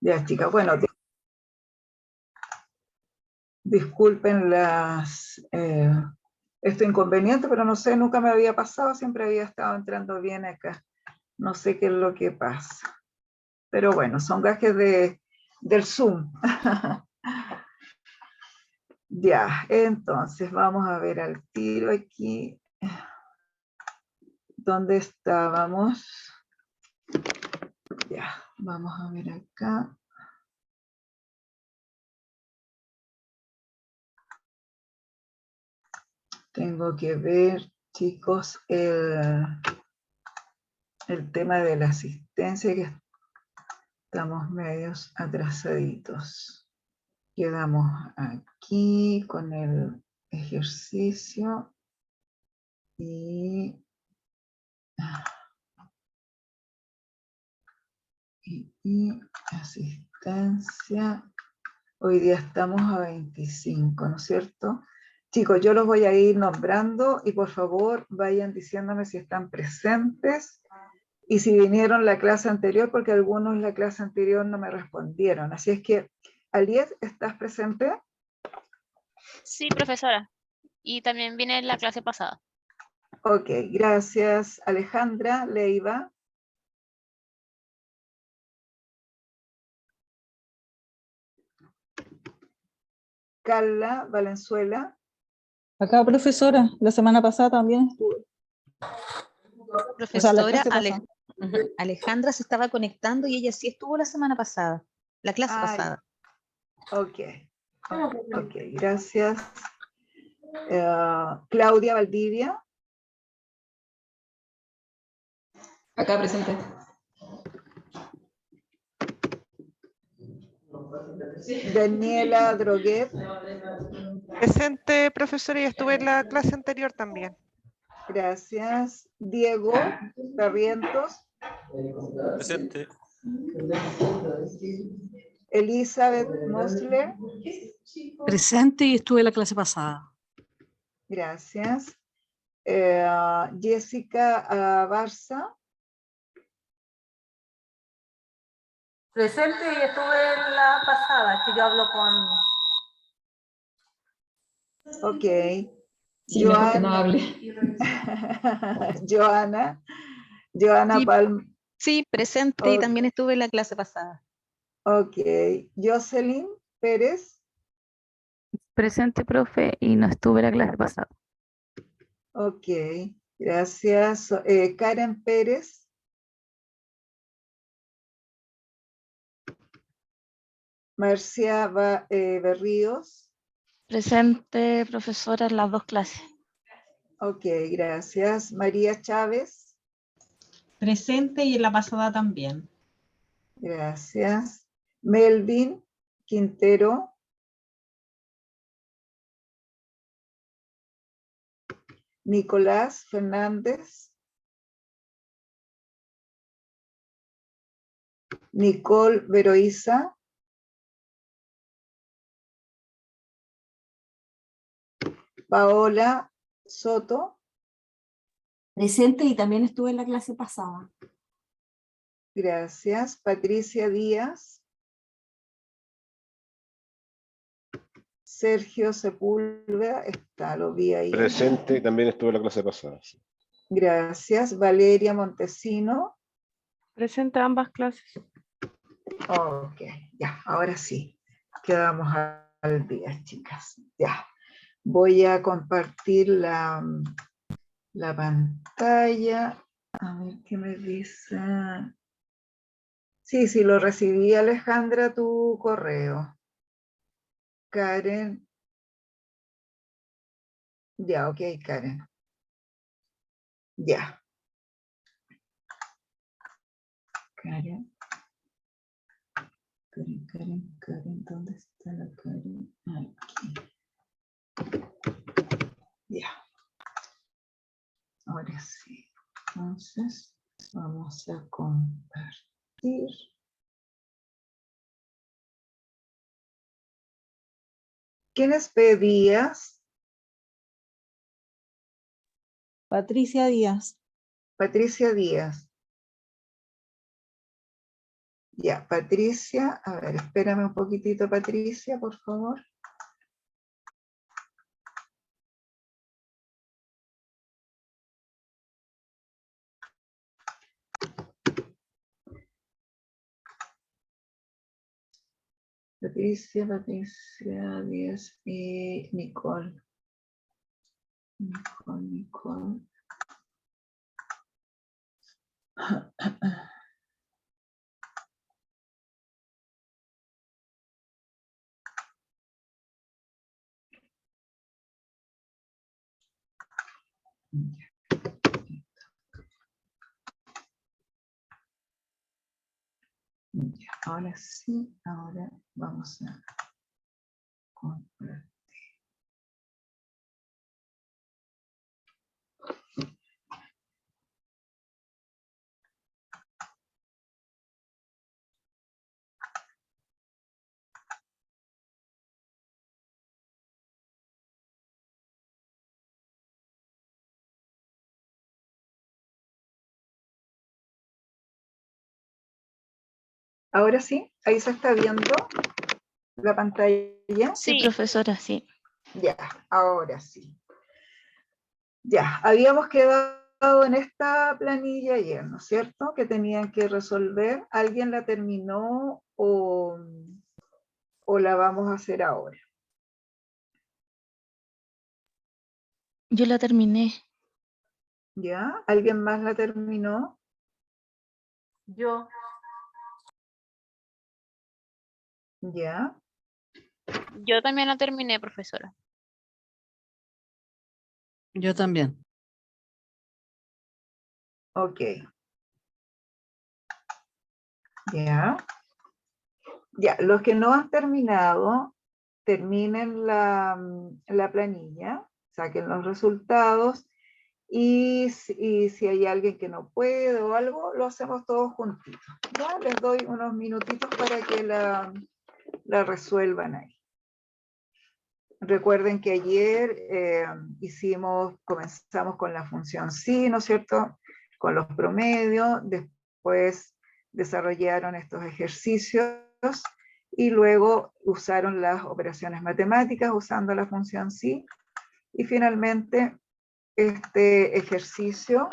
Ya, chicas, bueno, disculpen este inconveniente, pero no sé, nunca me había pasado, siempre había estado entrando bien acá. No sé qué es lo que pasa. Pero bueno, son gajes del Zoom. Ya, entonces vamos a ver al tiro aquí. ¿Dónde estábamos? Ya, vamos a ver acá. Tengo que ver, chicos, el tema de la asistencia, que estamos medios atrasaditos. Quedamos aquí con el ejercicio y asistencia. Hoy día estamos a 25, ¿no es cierto? Chicos, yo los voy a ir nombrando y por favor vayan diciéndome si están presentes y si vinieron la clase anterior, porque algunos en la clase anterior no me respondieron. Así es que, Aliet, ¿estás presente? Sí, profesora. Y también viene la clase pasada. Ok, gracias. Alejandra Leiva. Carla Valenzuela. Acá, profesora, la semana pasada también estuve. Profesora, Alejandra se estaba conectando y ella sí estuvo la semana pasada, la clase pasada. Ok, gracias. Claudia Valdivia. Acá presente. Daniela Droguet. Presente, profesora, y estuve en la clase anterior también. Gracias. Diego Barrientos. Presente. Elizabeth Mosler. Presente y estuve en la clase pasada. Gracias. Jessica Barza. Presente y estuve en la pasada, que yo hablo con... Ok. Sí, mejor que no hable. Joana Sí, Palma. sí, presente y también estuve en la clase pasada. Ok. Jocelyn Pérez. Presente, profe, y no estuve en la clase pasada. Ok, gracias. Karen Pérez. Marcia Berríos. Presente, profesora, en las dos clases. Ok, gracias. María Chávez. Presente y en la pasada también. Gracias. Melvin Quintero. Nicolás Fernández. Nicole Veroiza. Paola Soto. Presente y también estuve en la clase pasada. Gracias. Patricia Díaz. Sergio Sepúlveda, lo vi ahí. Presente, también estuve en la clase pasada. Sí. Gracias. Valeria Montesino. Presente ambas clases. Ok, ya, ahora sí. Quedamos al día, chicas. Ya. Voy a compartir la pantalla. A ver qué me dice. Sí, lo recibí, Alejandra, tu correo. Karen. Ya, ok, Karen. Ya. Karen, ¿dónde está la Karen? Aquí. Ya. Ahora sí. Entonces, vamos a compartir. ¿Quién es P. Díaz? Patricia Díaz. Patricia Díaz. Ya, Patricia, a ver, espérame un poquitito, Patricia, por favor. Patricia, 10 y Nicole. Nicole. Ya, ahora sí, ahora vamos a compartir. Ahora sí, ahí se está viendo la pantalla. Sí, Sí. profesora, sí. Ya, ahora sí. Ya, habíamos quedado en esta planilla ayer, ¿no es cierto? Que tenían que resolver. ¿Alguien la terminó o la vamos a hacer ahora? Yo la terminé. ¿Ya? ¿Alguien más la terminó? Yo. ¿Ya? Yo también la terminé, profesora. Yo también. Ok. ¿Ya? Ya, los que no han terminado, terminen la planilla, saquen los resultados y si hay alguien que no puede o algo, lo hacemos todos juntitos. Ya les doy unos minutitos para que la resuelvan ahí. Recuerden que ayer comenzamos con la función sí, ¿no es cierto? Con los promedios, después desarrollaron estos ejercicios y luego usaron las operaciones matemáticas usando la función sí y finalmente este ejercicio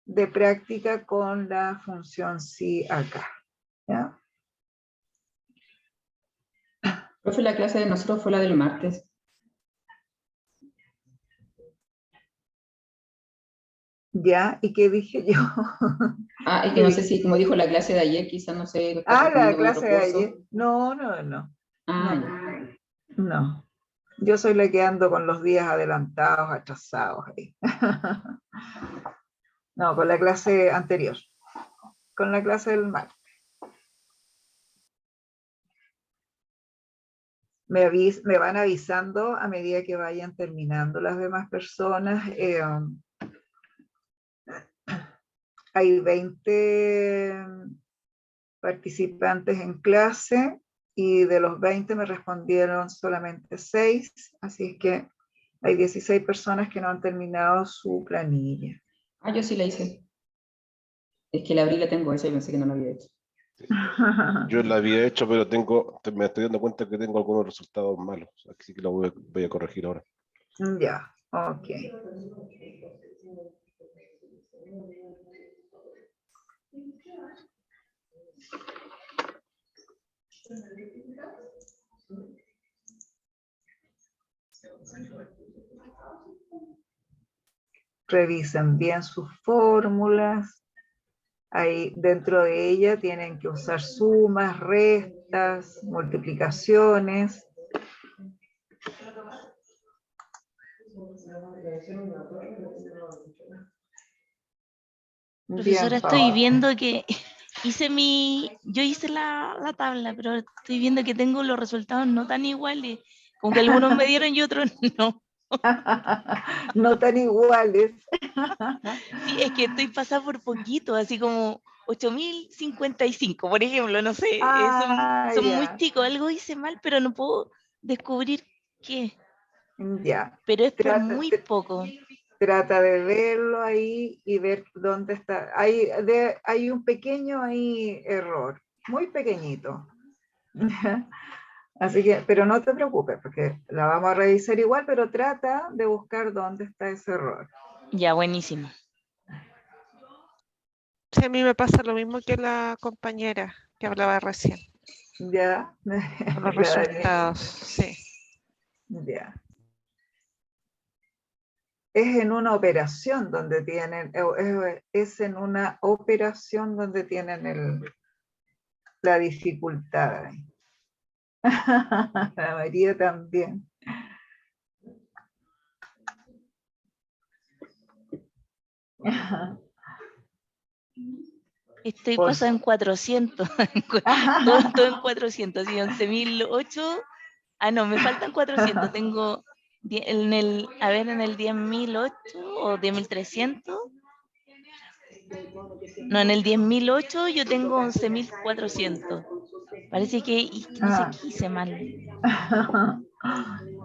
de práctica con la función sí acá. ¿Ya? Profe, la clase de nosotros fue la del martes. ¿Ya? ¿Y qué dije yo? Ah, es que no sé si, como dijo la clase de ayer, quizás no sé. Lo está Ah, la confundiendo con clase otro de curso. ayer. No. Ah, No. ya. No. Yo soy la que ando con los días adelantados, atrasados ahí. No, con la clase anterior. Con la clase del martes. Me van avisando a medida que vayan terminando las demás personas. Hay 20 participantes en clase y de los 20 me respondieron solamente 6, así es que hay 16 personas que no han terminado su planilla. Ah, yo sí la hice. Es que la abrí, la tengo esa y pensé que no la había hecho. Yo la había hecho, pero me estoy dando cuenta que tengo algunos resultados malos, así que lo voy a corregir ahora. Ya, ok. Revisen bien sus fórmulas. Ahí dentro de ella tienen que usar sumas, restas, multiplicaciones. Profesora, Bien, estoy Paola. viendo que yo hice la tabla, pero estoy viendo que tengo los resultados no tan iguales, como que algunos me dieron y otros no. No tan iguales. Sí, es que estoy pasada por poquito, así como 8055, por ejemplo, no sé, son muy Ya. chicos, algo hice mal, pero no puedo descubrir qué, Ya. pero es por muy poco. Trata de verlo ahí y ver dónde está. Hay un pequeño ahí error. muy pequeñito. Así que, pero no te preocupes, porque la vamos a revisar igual, pero trata de buscar dónde está ese error. Ya, buenísimo. Sí, a mí me pasa lo mismo que la compañera que hablaba recién, Ya, con los la Daniela. resultados. Sí. Ya. Es en una operación donde tienen, es en una operación donde tienen la dificultad. Ahí. La María también. Estoy Por pasada en 400. Todo en 400. Y 11.008. Ah, no, me faltan 400. Tengo en el 10.008 o 10.300. No, en el 10.008 yo tengo 11.400. Parece que no sé qué hice mal.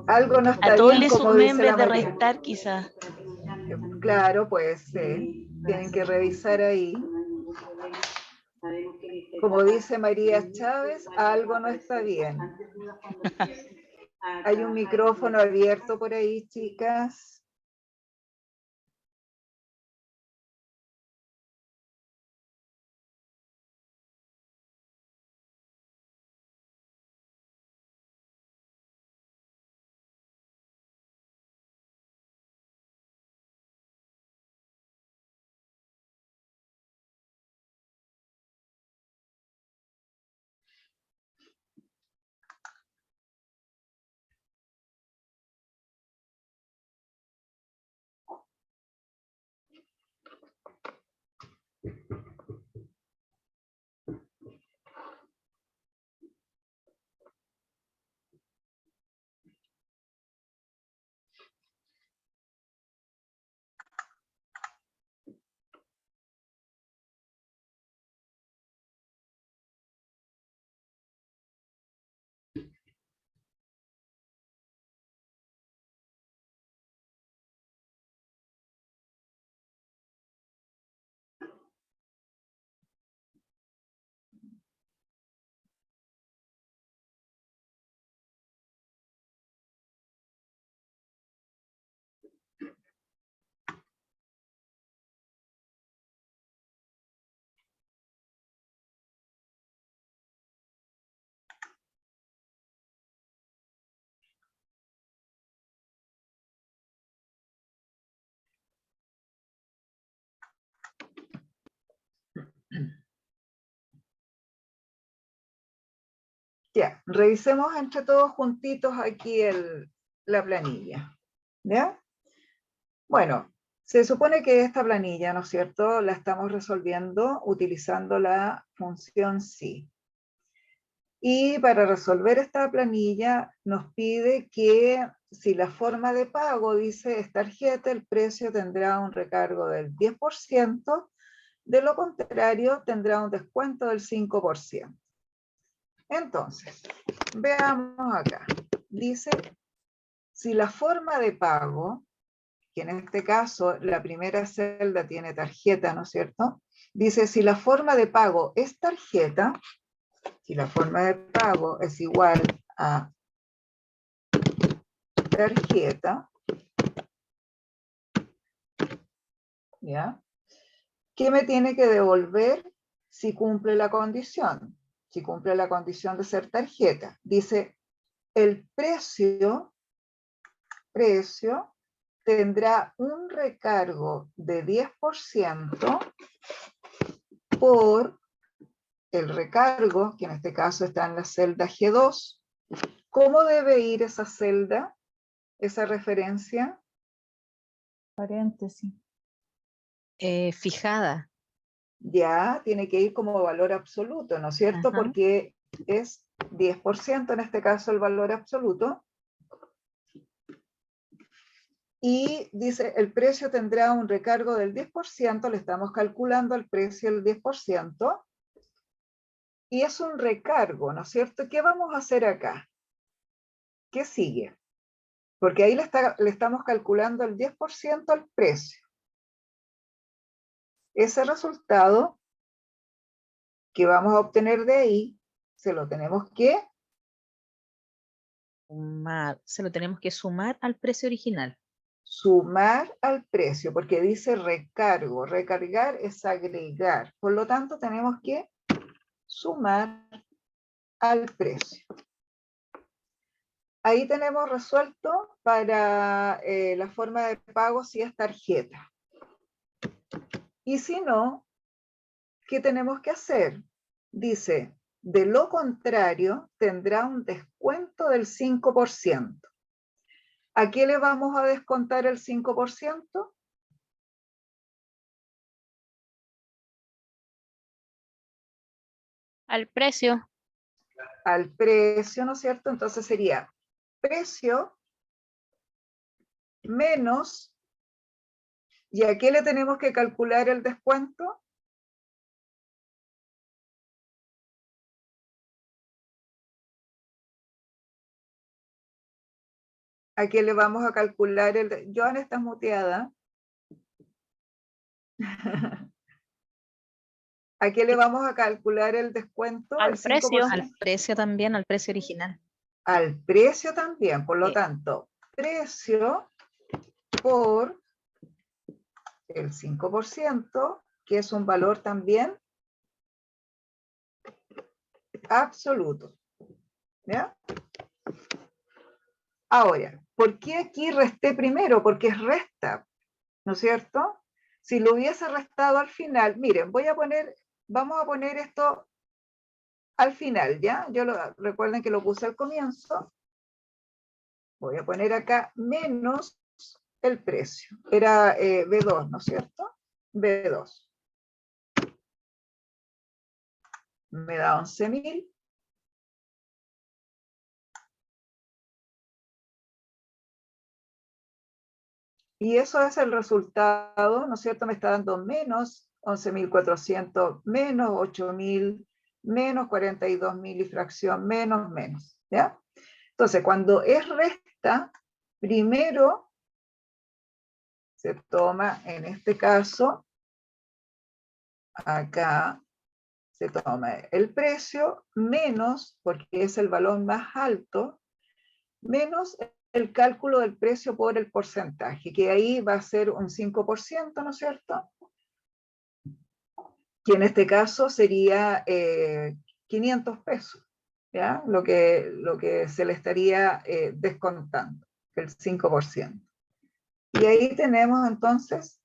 Algo no A está todos bien, le como sumé en dice vez la de María. restar, quizás. Claro, pues tienen que revisar ahí. Como dice María Chávez, algo no está bien. Hay un micrófono abierto por ahí, chicas. Ya, revisemos entre todos juntitos aquí la planilla. ¿Ya? Bueno, se supone que esta planilla, ¿no es cierto?, la estamos resolviendo utilizando la función sí. Y para resolver esta planilla nos pide que si la forma de pago dice es tarjeta, el precio tendrá un recargo del 10%, de lo contrario tendrá un descuento del 5%. Entonces, veamos acá. Dice, si la forma de pago, que en este caso la primera celda tiene tarjeta, ¿no es cierto? Dice, si la forma de pago es tarjeta, si la forma de pago es igual a tarjeta, ¿ya? ¿Qué me tiene que devolver si cumple la condición? Si cumple la condición de ser tarjeta. Dice, el precio tendrá un recargo de 10% por el recargo, que en este caso está en la celda G2. ¿Cómo debe ir esa celda, esa referencia? Paréntesis. Fijada. Ya tiene que ir como valor absoluto, ¿no es cierto? Ajá. Porque es 10% en este caso el valor absoluto. Y dice, el precio tendrá un recargo del 10%, le estamos calculando el precio del 10%, y es un recargo, ¿no es cierto? ¿Qué vamos a hacer acá? ¿Qué sigue? Porque ahí le estamos calculando el 10% al precio. Ese resultado que vamos a obtener de ahí, se lo tenemos que Se lo tenemos que sumar al precio original. sumar al precio, porque dice recargo. Recargar es agregar. Por lo tanto, tenemos que sumar al precio. Ahí tenemos resuelto para la forma de pago si es tarjeta. Y si no, ¿qué tenemos que hacer? Dice, de lo contrario, tendrá un descuento del 5%. ¿A qué le vamos a descontar el 5%? Al precio. Al precio, ¿no es cierto? Entonces sería precio menos, ¿y a qué le tenemos que calcular el descuento? ¿A qué le vamos a calcular el... Joan, estás muteada. ¿A qué le vamos a calcular el descuento? Al El precio. 5%. Al precio también, al precio original. Al precio también, por lo Sí. tanto, precio por el 5%, que es un valor también absoluto. ¿Ya? Ahora, ¿por qué aquí resté primero? Porque es resta, ¿no es cierto? Si lo hubiese restado al final, miren, vamos a poner esto al final, ¿ya? Recuerden que lo puse al comienzo. Voy a poner acá menos el precio. Era B2, ¿no es cierto? B2. Me da 11.000. Y eso es el resultado, ¿no es cierto? Me está dando menos 11.400, menos 8.000, menos 42.000 y fracción, menos, ¿ya? Entonces, cuando es resta, primero se toma, en este caso, acá, se toma el precio menos, porque es el valor más alto, menos el cálculo del precio por el porcentaje, que ahí va a ser un 5%, ¿no es cierto? Que en este caso sería 500 pesos, ¿ya? Lo que se le estaría descontando, el 5%. Y ahí tenemos entonces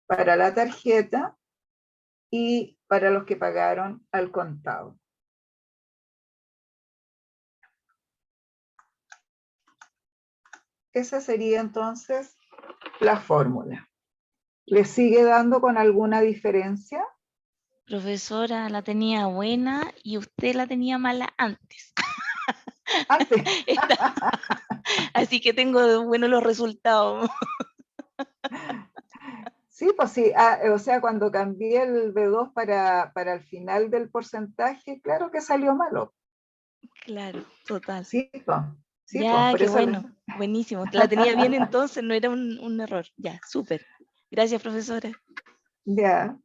para la tarjeta y para los que pagaron al contado. Esa sería entonces la fórmula. ¿Le sigue dando con alguna diferencia? Profesora, la tenía buena y usted la tenía mala antes. Antes. Así que tengo buenos los resultados. Sí, pues sí, o sea, cuando cambié el B2 para el final del porcentaje, claro que salió malo. Claro, total. Sí, pues, Ya, por qué eso bueno, buenísimo. La tenía bien entonces, no era un error. Ya, súper. Gracias, profesora. ya.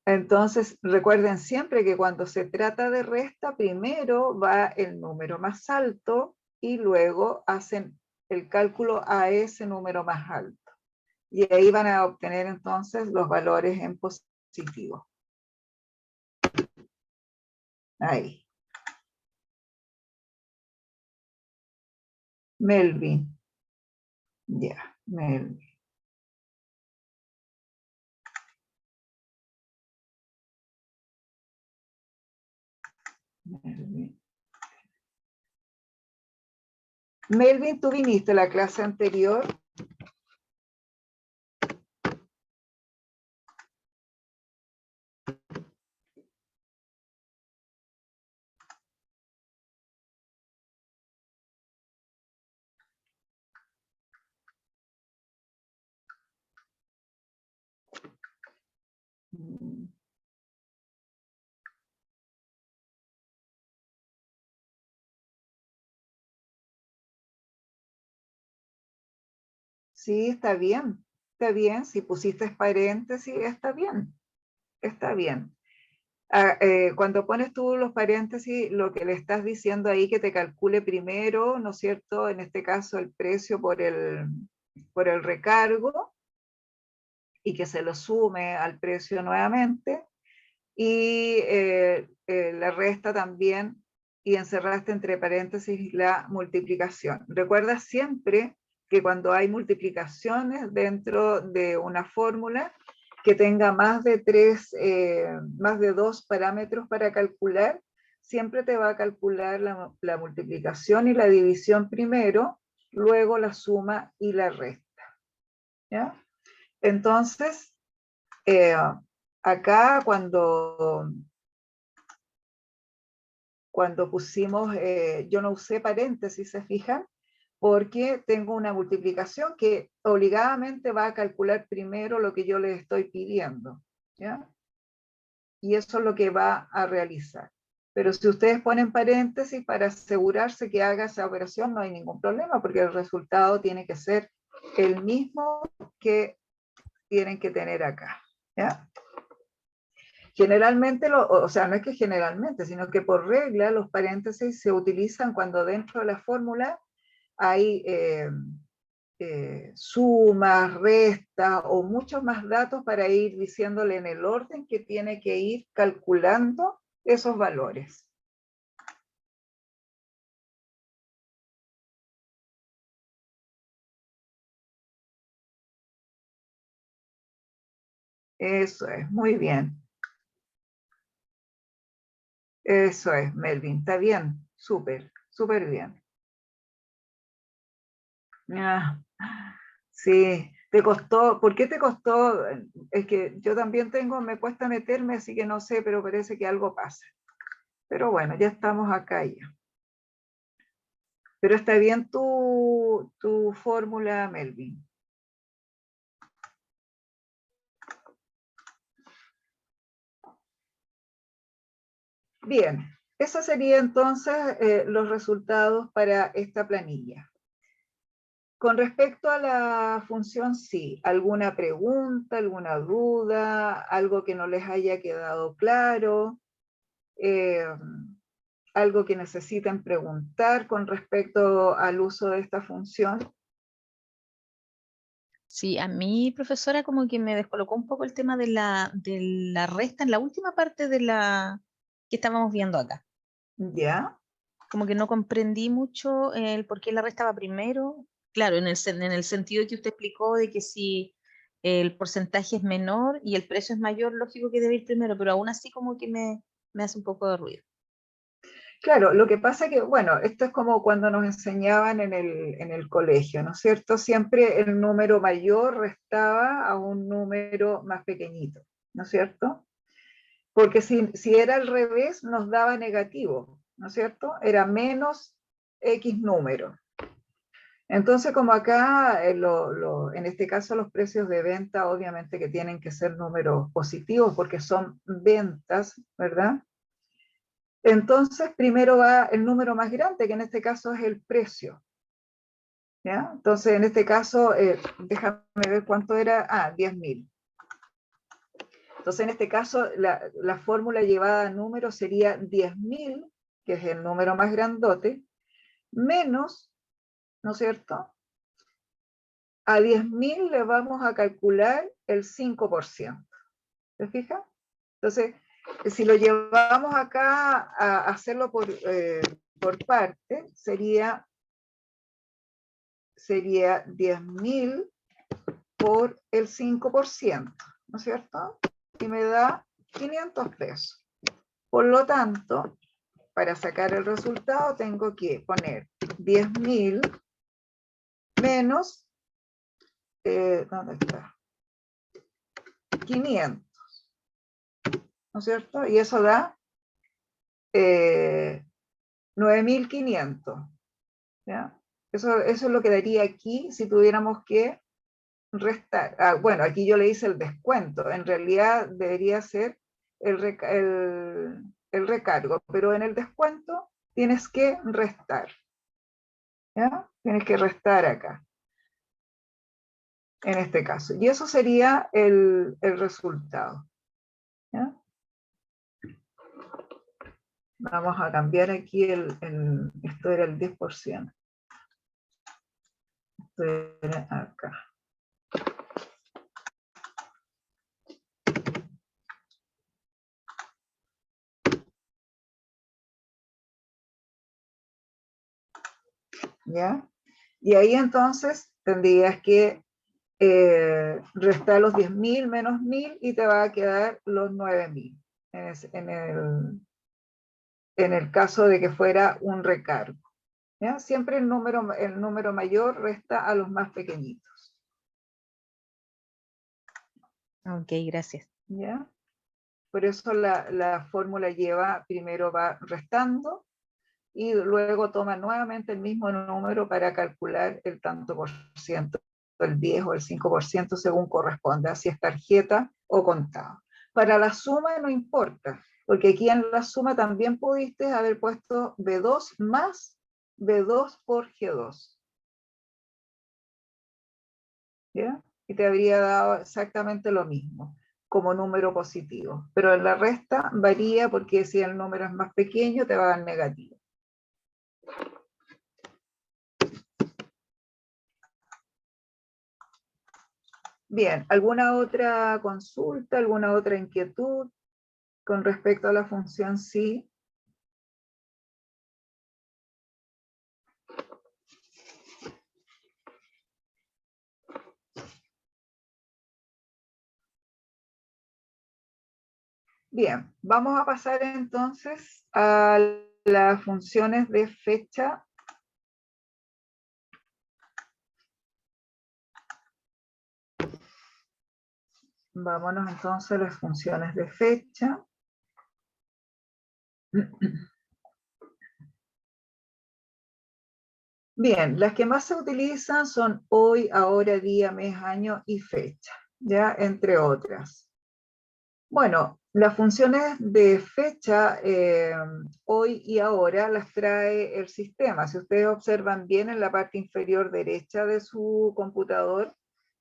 Entonces, recuerden siempre que cuando se trata de resta, primero va el número más alto y luego hacen el cálculo a ese número más alto. Y ahí van a obtener entonces los valores en positivo. Ahí. Melvin. Ya, Melvin. Melvin, ¿tú viniste a la clase anterior? Sí, está bien, si pusiste paréntesis, está bien. está bien. Cuando pones tú los paréntesis, lo que le estás diciendo ahí que te calcule primero, ¿no es cierto? En este caso el precio por el recargo y que se lo sume al precio nuevamente. Y la resta también, y encerraste entre paréntesis la multiplicación. Recuerda siempre que cuando hay multiplicaciones dentro de una fórmula que tenga más de 2 parámetros para calcular, siempre te va a calcular la multiplicación y la división primero, luego la suma y la resta. ¿Ya? Entonces, acá cuando pusimos, yo no usé paréntesis, ¿se fijan? Porque tengo una multiplicación que obligadamente va a calcular primero lo que yo le estoy pidiendo, ¿ya? Y eso es lo que va a realizar. Pero si ustedes ponen paréntesis para asegurarse que haga esa operación, no hay ningún problema, porque el resultado tiene que ser el mismo que tienen que tener acá, ¿ya? Generalmente, o sea, no es que generalmente, sino que por regla los paréntesis se utilizan cuando dentro de la fórmula hay sumas, restas o muchos más datos para ir diciéndole en el orden que tiene que ir calculando esos valores. Eso es, muy bien. Eso es, Melvin, está bien, súper, súper bien. Ah, sí, te costó, ¿por qué te costó? Es que yo también me cuesta meterme, así que no sé, pero parece que algo pasa. Pero bueno, ya estamos acá ya. Pero está bien tu fórmula, Melvin. Bien, esos serían entonces los resultados para esta planilla. Con respecto a la función sí, ¿alguna pregunta, alguna duda, algo que no les haya quedado claro? ¿Algo que necesiten preguntar con respecto al uso de esta función? Sí, a mí, profesora, como que me descolocó un poco el tema de la resta en la última parte de la que estábamos viendo acá. ¿Ya? Como que no comprendí mucho el por qué la resta va primero. Claro, en el sentido que usted explicó de que si el porcentaje es menor y el precio es mayor, lógico que debe ir primero, pero aún así como que me hace un poco de ruido. Claro, lo que pasa que, bueno, esto es como cuando nos enseñaban en el colegio, ¿no es cierto? Siempre el número mayor restaba a un número más pequeñito, ¿no es cierto? Porque si era al revés, nos daba negativo, ¿no es cierto? Era menos X número. Entonces, como acá, en este caso, los precios de venta, obviamente que tienen que ser números positivos porque son ventas, ¿verdad? Entonces, primero va el número más grande, que en este caso es el precio. ¿Ya? Entonces, en este caso, déjame ver cuánto era. 10.000. Entonces, en este caso, la fórmula llevada a número sería 10.000, que es el número más grandote, menos, ¿no es cierto? A 10.000 le vamos a calcular el 5%. ¿Se fija? Entonces, si lo llevamos acá a hacerlo por parte, sería 10.000 por el 5%, ¿no es cierto? Y me da 500 pesos. Por lo tanto, para sacar el resultado tengo que poner 10.000 menos, ¿dónde está? 500, ¿no es cierto? Y eso da 9.500, ¿ya? Eso es lo que daría aquí si tuviéramos que restar. Bueno, aquí yo le hice el descuento, en realidad debería ser el recargo, pero en el descuento tienes que restar, ¿ya? Tienes que restar acá, en este caso. Y eso sería el resultado, ¿Ya? Vamos a cambiar aquí esto era el 10%. Esto era acá. ¿Ya? Y ahí entonces tendrías que restar los 10.000 menos 1.000 y te va a quedar los 9.000 en el caso de que fuera un recargo. ¿Ya? Siempre el número mayor resta a los más pequeñitos. Ok, gracias. ¿Ya? Por eso la fórmula lleva, primero va restando y luego toma nuevamente el mismo número para calcular el tanto por ciento, el 10 o el 5% según corresponda, si es tarjeta o contado. Para la suma no importa, porque aquí en la suma también pudiste haber puesto B2 más B2 por G2. ¿Ya? Y te habría dado exactamente lo mismo como número positivo. Pero en la resta varía porque si el número es más pequeño te va a dar negativo. Bien, ¿alguna otra consulta, alguna otra inquietud con respecto a la función sí? Bien, vamos a pasar entonces a las funciones de fecha. Vámonos entonces a las funciones de fecha. Bien, las que más se utilizan son hoy, ahora, día, mes, año y fecha, ya entre otras. Bueno, las funciones de fecha, hoy y ahora, las trae el sistema. Si ustedes observan bien en la parte inferior derecha de su computador,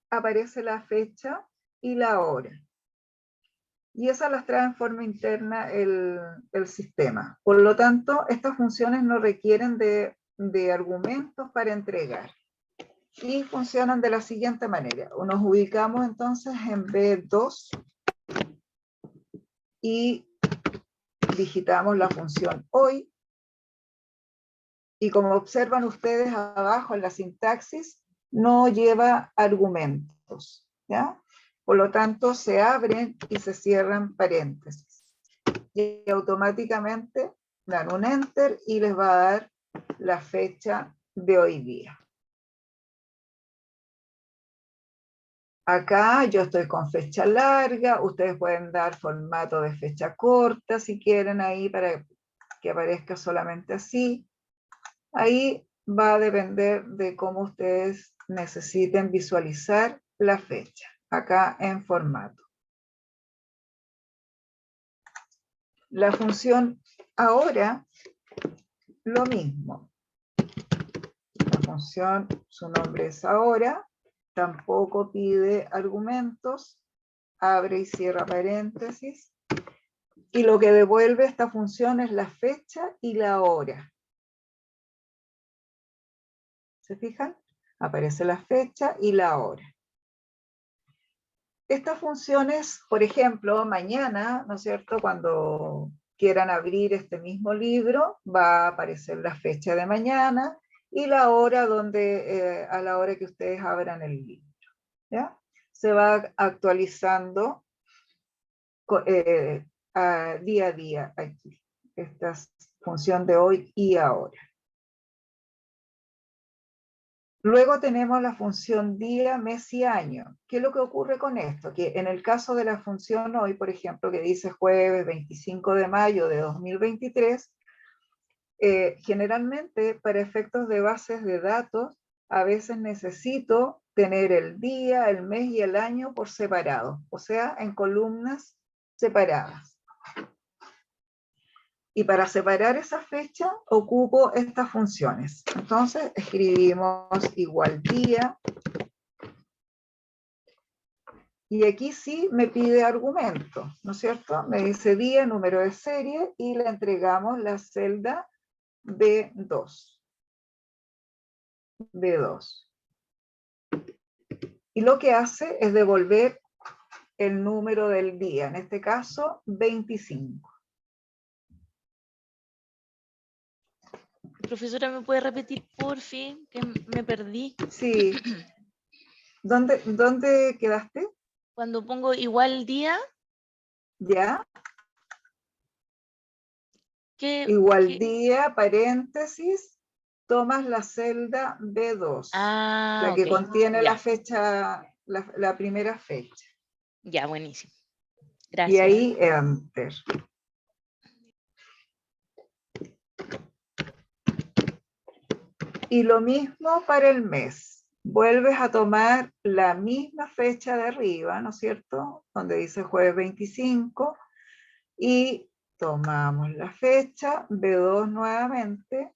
aparece la fecha y la hora. Y esas las trae en forma interna el sistema. Por lo tanto, estas funciones no requieren de argumentos para entregar. Y funcionan de la siguiente manera. Nos ubicamos entonces en B2 y digitamos la función hoy. Y como observan ustedes abajo en la sintaxis, no lleva argumentos, ¿ya? Por lo tanto, se abren y se cierran paréntesis. Y automáticamente dan un enter y les va a dar la fecha de hoy día. Acá yo estoy con fecha larga, ustedes pueden dar formato de fecha corta si quieren ahí para que aparezca solamente así. Ahí va a depender de cómo ustedes necesiten visualizar la fecha, acá en formato. La función ahora, lo mismo. La función, su nombre es ahora, tampoco pide argumentos, abre y cierra paréntesis, y lo que devuelve esta función es la fecha y la hora. ¿Se fijan? Aparece la fecha y la hora. Estas funciones, por ejemplo, mañana, ¿no es cierto?, cuando quieran abrir este mismo libro, va a aparecer la fecha de mañana y la hora a la hora que ustedes abran el libro. ¿Ya? Se va actualizando día a día aquí, esta función de hoy y ahora. Luego tenemos la función día, mes y año. ¿Qué es lo que ocurre con esto? Que en el caso de la función hoy, por ejemplo, que dice jueves 25 de mayo de 2023, generalmente para efectos de bases de datos, a veces necesito tener el día, el mes y el año por separado, o sea, en columnas separadas. Y para separar esa fecha, ocupo estas funciones. Entonces, escribimos igual día Y aquí sí me pide argumento, ¿no es cierto? Me dice día, número de serie y le entregamos la celda B2. B2. Y lo que hace es devolver el número del día, en este caso 25. Profesora, ¿me puede repetir por fin? Que me perdí. Sí. ¿Dónde quedaste? Cuando pongo igual día, ¿Ya? ¿qué? Igual día, paréntesis, tomas la celda B2, Ah, la que ok. contiene la Ya, fecha, la primera fecha. ya, buenísimo. Y Gracias. ahí Enter. Y lo mismo para el mes. Vuelves a tomar la misma fecha de arriba, ¿no es cierto? Donde dice jueves 25. Y tomamos la fecha, B2 nuevamente,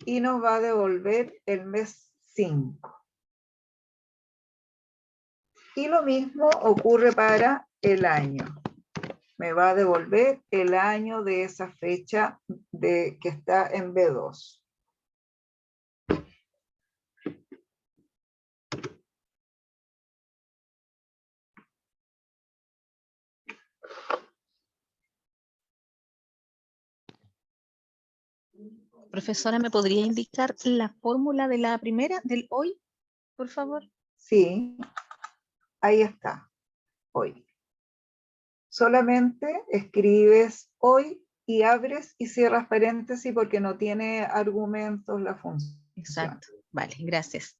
y nos va a devolver el mes 5. Y lo mismo ocurre para el año. Me va a devolver el año de esa fecha que está en B2. Profesora, ¿me podría indicar la fórmula de la primera, del hoy, por favor? Sí, ahí está, hoy. Solamente escribes hoy y abres y cierras paréntesis porque no tiene argumentos la función. Exacto. Vale, gracias.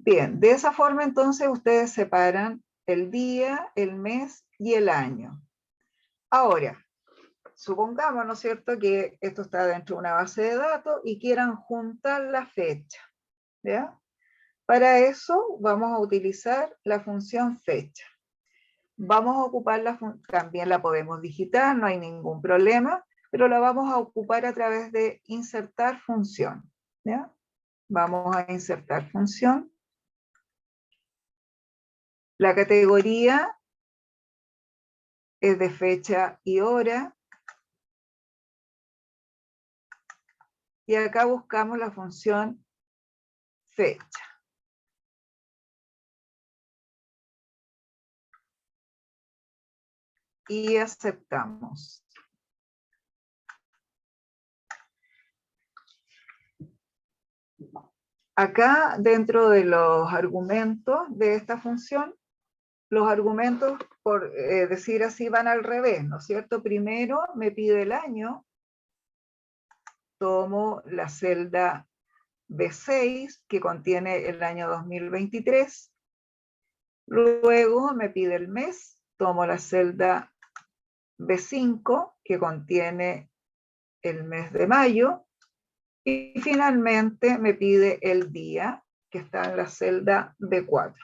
Bien, de esa forma entonces ustedes separan el día, el mes y el año. Ahora, supongamos, ¿no es cierto?, que esto está dentro de una base de datos y quieran juntar la fecha, ¿ya? Para eso vamos a utilizar la función fecha. Vamos a ocupar también la podemos digitar, no hay ningún problema, pero la vamos a ocupar a través de insertar función, ¿ya? Vamos a insertar función. La categoría es de fecha y hora. Y acá buscamos la función fecha. Y aceptamos. Acá, dentro de los argumentos de esta función, los argumentos, por decir así, van al revés, ¿no es cierto? Primero me pide el año, tomo la celda B6, que contiene el año 2023, luego me pide el mes, tomo la celda B5, que contiene el mes de mayo, y finalmente me pide el día, que está en la celda B4.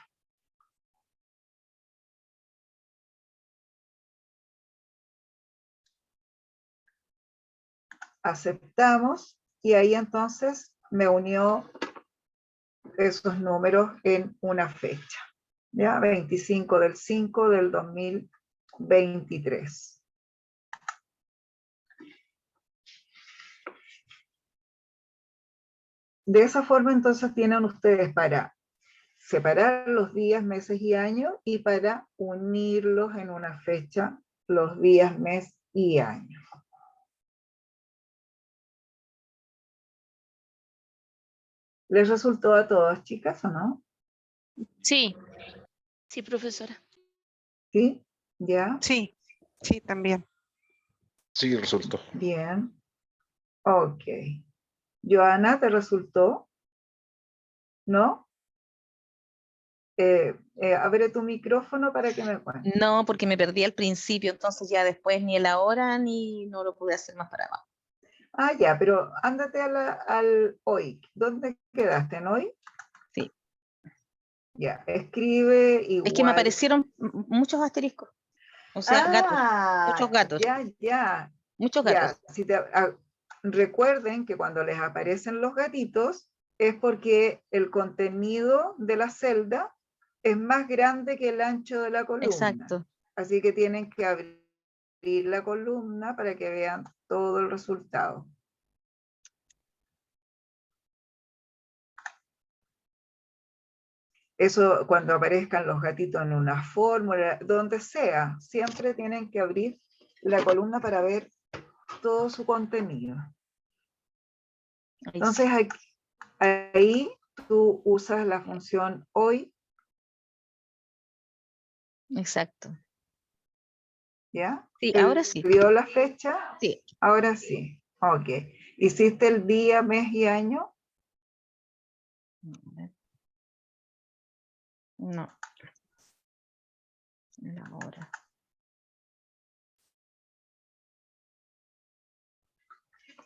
Aceptamos, y ahí entonces me unió esos números en una fecha, ¿ya? 25 del 5 del 2023. De esa forma entonces tienen ustedes para separar los días, meses y años y para unirlos en una fecha, los días, mes y año. ¿Les resultó a todas, chicas, o no? Sí, sí, profesora. ¿Sí? ¿Ya? Sí, sí, también. Sí, resultó. Bien. Ok. Joana, ¿te resultó? ¿No? Abre tu micrófono para que me cuentes. No, porque me perdí al principio, entonces ya después ni la hora ni no lo pude hacer más para abajo. Ah, ya, pero ándate al hoy. ¿Dónde quedaste en hoy? Sí. Ya, escribe igual. Es que me aparecieron muchos asteriscos. O sea, gatos, Ah, muchos gatos, ya. muchos gatos. Ya, recuerden que cuando les aparecen los gatitos es porque el contenido de la celda es más grande que el ancho de la columna. Exacto. Así que tienen que abrir la columna para que vean todo el resultado. Eso cuando aparezcan los gatitos en una fórmula, donde sea, siempre tienen que abrir la columna para ver todo su contenido. Entonces ahí tú usas la función hoy. Exacto. ¿Ya? Sí, ¿Te ahora sí. dio la fecha? Sí. Ahora sí. Ok. ¿Hiciste el día, mes y año? No. La hora.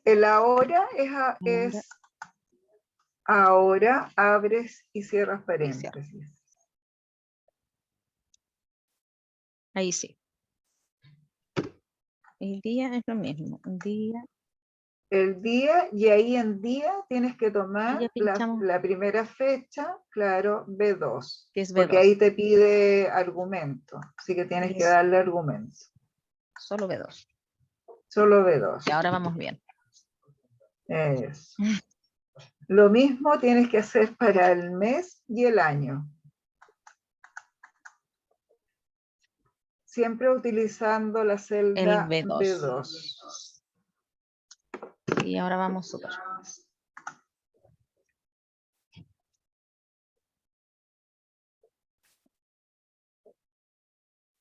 El ahora es ahora, abres y cierras paréntesis. Ahí sí. El día es lo mismo. Día. El día, y ahí en día tienes que tomar Ya pinchamos. la primera fecha, claro, B2. Que es Porque B2. ahí te pide argumento. Así que tienes que darle argumento. Solo B2. Solo B2. Y ahora vamos bien. Eso. Lo mismo tienes que hacer para el mes y el año. Siempre utilizando la celda El B2. B2. Y ahora vamos súper.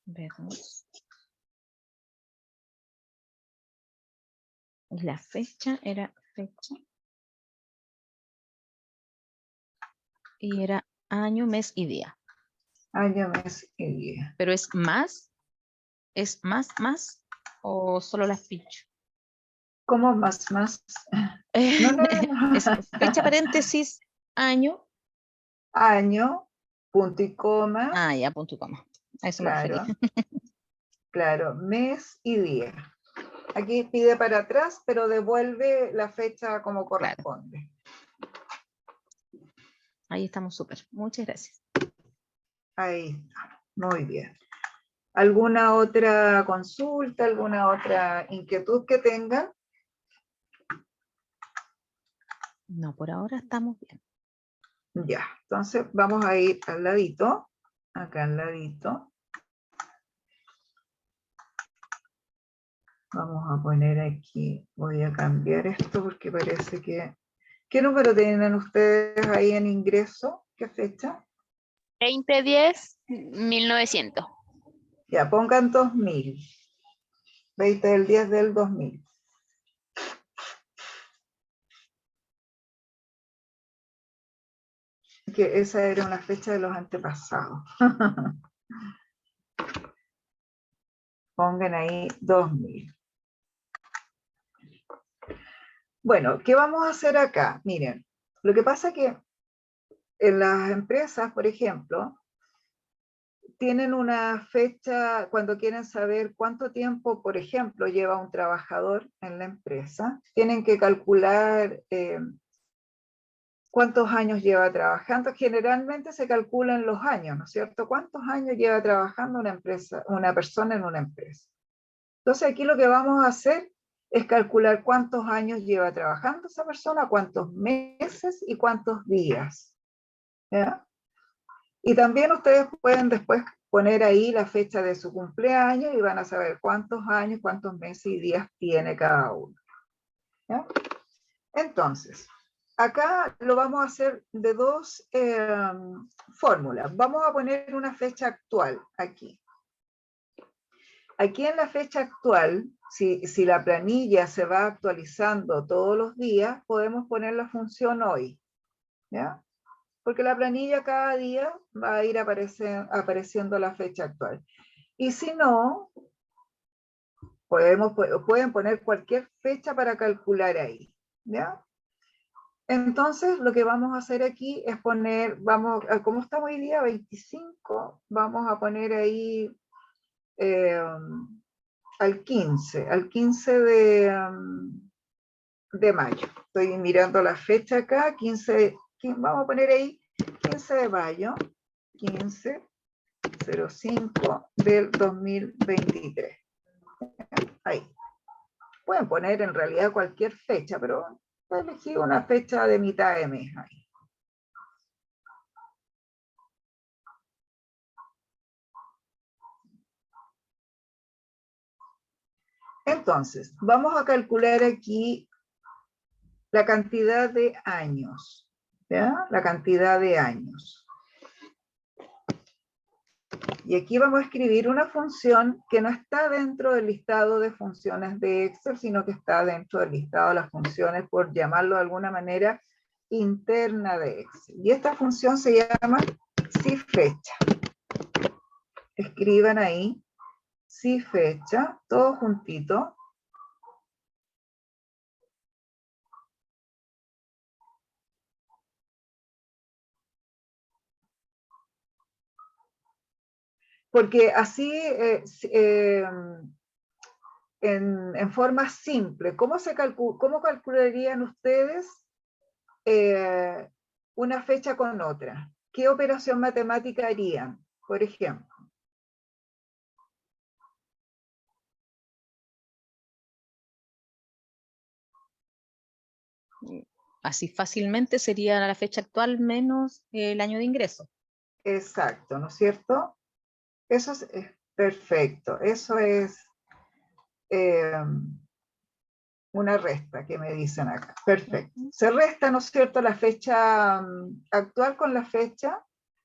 B2. Y la fecha era fecha. Y era año, mes y día. Año, mes y día. Pero es más o solo las pincho. ¿Cómo más? No. Es fecha paréntesis, año. Año, punto y coma. Ah, ya, punto y coma. A eso me Claro. refería. Claro, mes y día. Aquí pide para atrás, pero devuelve la fecha como corresponde. Ahí estamos súper. Muchas gracias. Ahí está. Muy bien. ¿Alguna otra consulta, alguna otra inquietud que tengan? No, por ahora estamos bien. Ya, entonces vamos a ir al ladito, acá al ladito. Vamos a poner aquí, voy a cambiar esto porque parece que... ¿Qué número tienen ustedes ahí en ingreso? ¿Qué fecha? 2010-1900. Ya, pongan 2000. 20 del 10 del 2000. Que esa era una fecha de los antepasados. Pongan ahí 2000. Bueno, ¿qué vamos a hacer acá? Miren, lo que pasa es que en las empresas, por ejemplo, tienen una fecha cuando quieren saber cuánto tiempo, por ejemplo, lleva un trabajador en la empresa. Tienen que calcular cuántos años lleva trabajando. Generalmente se calculan los años, ¿no es cierto? ¿Cuántos años lleva trabajando una persona en una empresa? Entonces aquí lo que vamos a hacer es calcular cuántos años lleva trabajando esa persona, cuántos meses y cuántos días. ¿Ya? Y también ustedes pueden después poner ahí la fecha de su cumpleaños y van a saber cuántos años, cuántos meses y días tiene cada uno. ¿Ya? Entonces, acá lo vamos a hacer de dos fórmulas. Vamos a poner una fecha actual aquí. Aquí en la fecha actual, si la planilla se va actualizando todos los días, podemos poner la función hoy. ¿Ya? Porque la planilla cada día va a ir apareciendo la fecha actual. Y si no, pueden poner cualquier fecha para calcular ahí. ¿Ya? Entonces, lo que vamos a hacer aquí es poner, como estamos hoy día 25, vamos a poner ahí al 15 de mayo. Estoy mirando la fecha acá, vamos a poner ahí 15 de mayo, 15/05 del 2023. Ahí. Pueden poner en realidad cualquier fecha, pero elegí una fecha de mitad de mes ahí. Entonces, vamos a calcular aquí la cantidad de años, ¿ya? La cantidad de años. Y aquí vamos a escribir una función que no está dentro del listado de funciones de Excel, sino que está dentro del listado de las funciones, por llamarlo de alguna manera, interna de Excel. Y esta función se llama SIFECHA. Escriban ahí, SIFECHA, todo juntito. Porque así, en forma simple, ¿cómo calcularían ustedes una fecha con otra? ¿Qué operación matemática harían, por ejemplo? Así fácilmente sería la fecha actual menos el año de ingreso. Exacto, ¿no es cierto? Eso es perfecto. Eso es una resta que me dicen acá. Perfecto. Se resta, ¿no es cierto?, la fecha actual con la fecha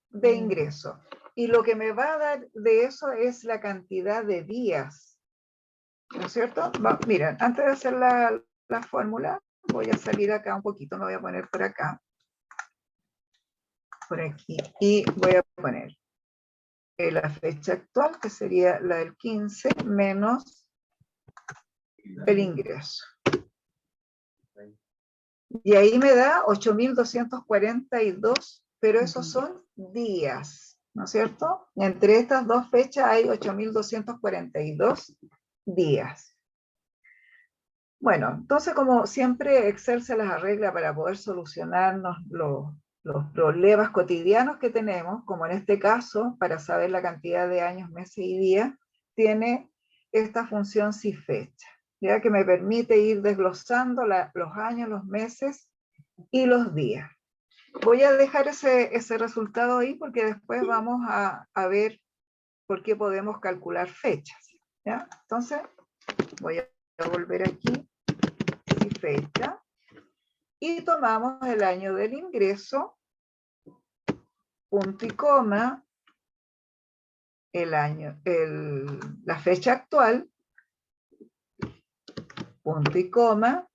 de ingreso. Y lo que me va a dar de eso es la cantidad de días. ¿No es cierto? Miren, antes de hacer la fórmula, voy a salir acá un poquito, me voy a poner por acá. Por aquí. Y voy a poner la fecha actual, que sería la del 15, menos el ingreso. Y ahí me da 8.242, pero esos son días, ¿no es cierto? Entre estas dos fechas hay 8.242 días. Bueno, entonces como siempre Excel se las arregla para poder solucionarnos los problemas cotidianos que tenemos, como en este caso, para saber la cantidad de años, meses y días, tiene esta función SIFECHA, ya que me permite ir desglosando los años, los meses y los días. Voy a dejar ese resultado ahí porque después vamos a ver por qué podemos calcular fechas, ¿ya? Entonces, voy a volver aquí, SIFECHA, y tomamos el año del ingreso, punto y coma, la fecha actual, punto y coma,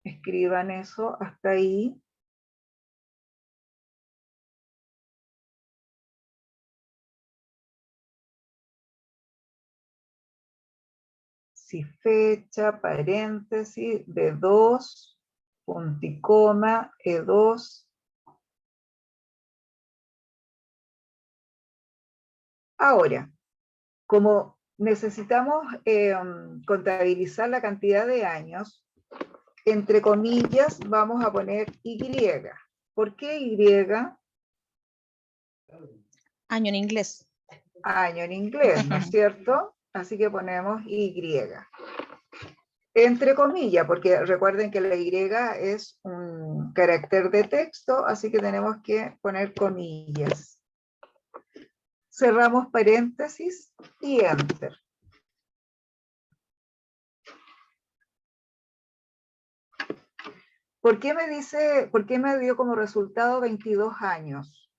escriban eso hasta ahí. Si fecha, paréntesis, de 2, punto y coma, E2. Ahora, como necesitamos contabilizar la cantidad de años, entre comillas vamos a poner Y. ¿Por qué Y? Año en inglés. Año en inglés, ¿no es cierto? Así que ponemos Y. Entre comillas, porque recuerden que la Y es un carácter de texto, así que tenemos que poner comillas. Cerramos paréntesis y Enter. ¿Por qué me dio como resultado 22 años?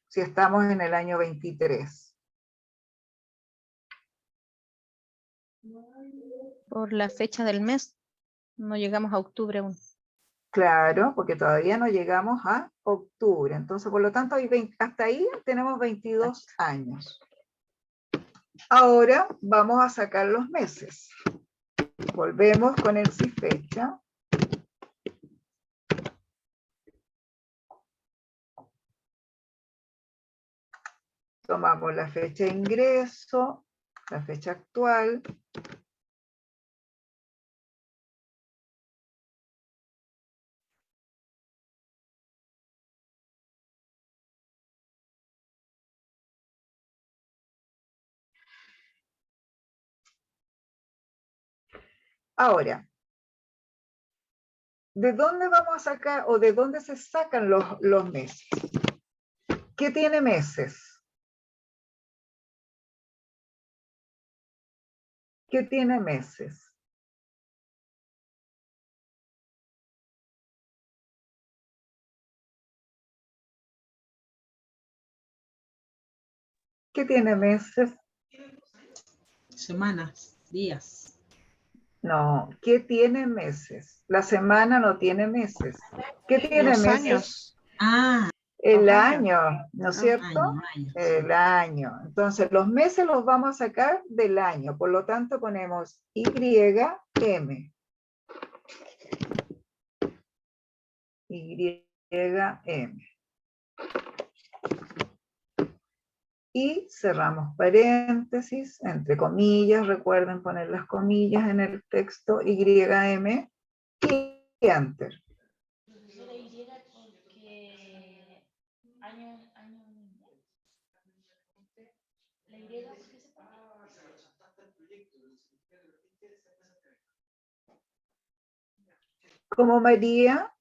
Si estamos en el año 23. Por la fecha del mes, no llegamos a octubre aún. Claro, porque todavía no llegamos a octubre. Entonces, por lo tanto, hasta ahí tenemos 22 años. Ahora vamos a sacar los meses. Volvemos con el SIFECHA. tomamos la fecha de ingreso, la fecha actual, ahora, ¿de dónde vamos a sacar o de dónde se sacan los meses? ¿Qué tiene meses? ¿Qué tiene meses? ¿Qué tiene meses? Semanas, días. No, ¿qué tiene meses? La semana no tiene meses. ¿Qué tiene Los meses? años. Ah, El Los año, ¿no es cierto? año. El año. Entonces, los meses los vamos a sacar del año. Por lo tanto, ponemos YM. YM. Y cerramos paréntesis, entre comillas, recuerden poner las comillas en el texto YM y enter. Como María.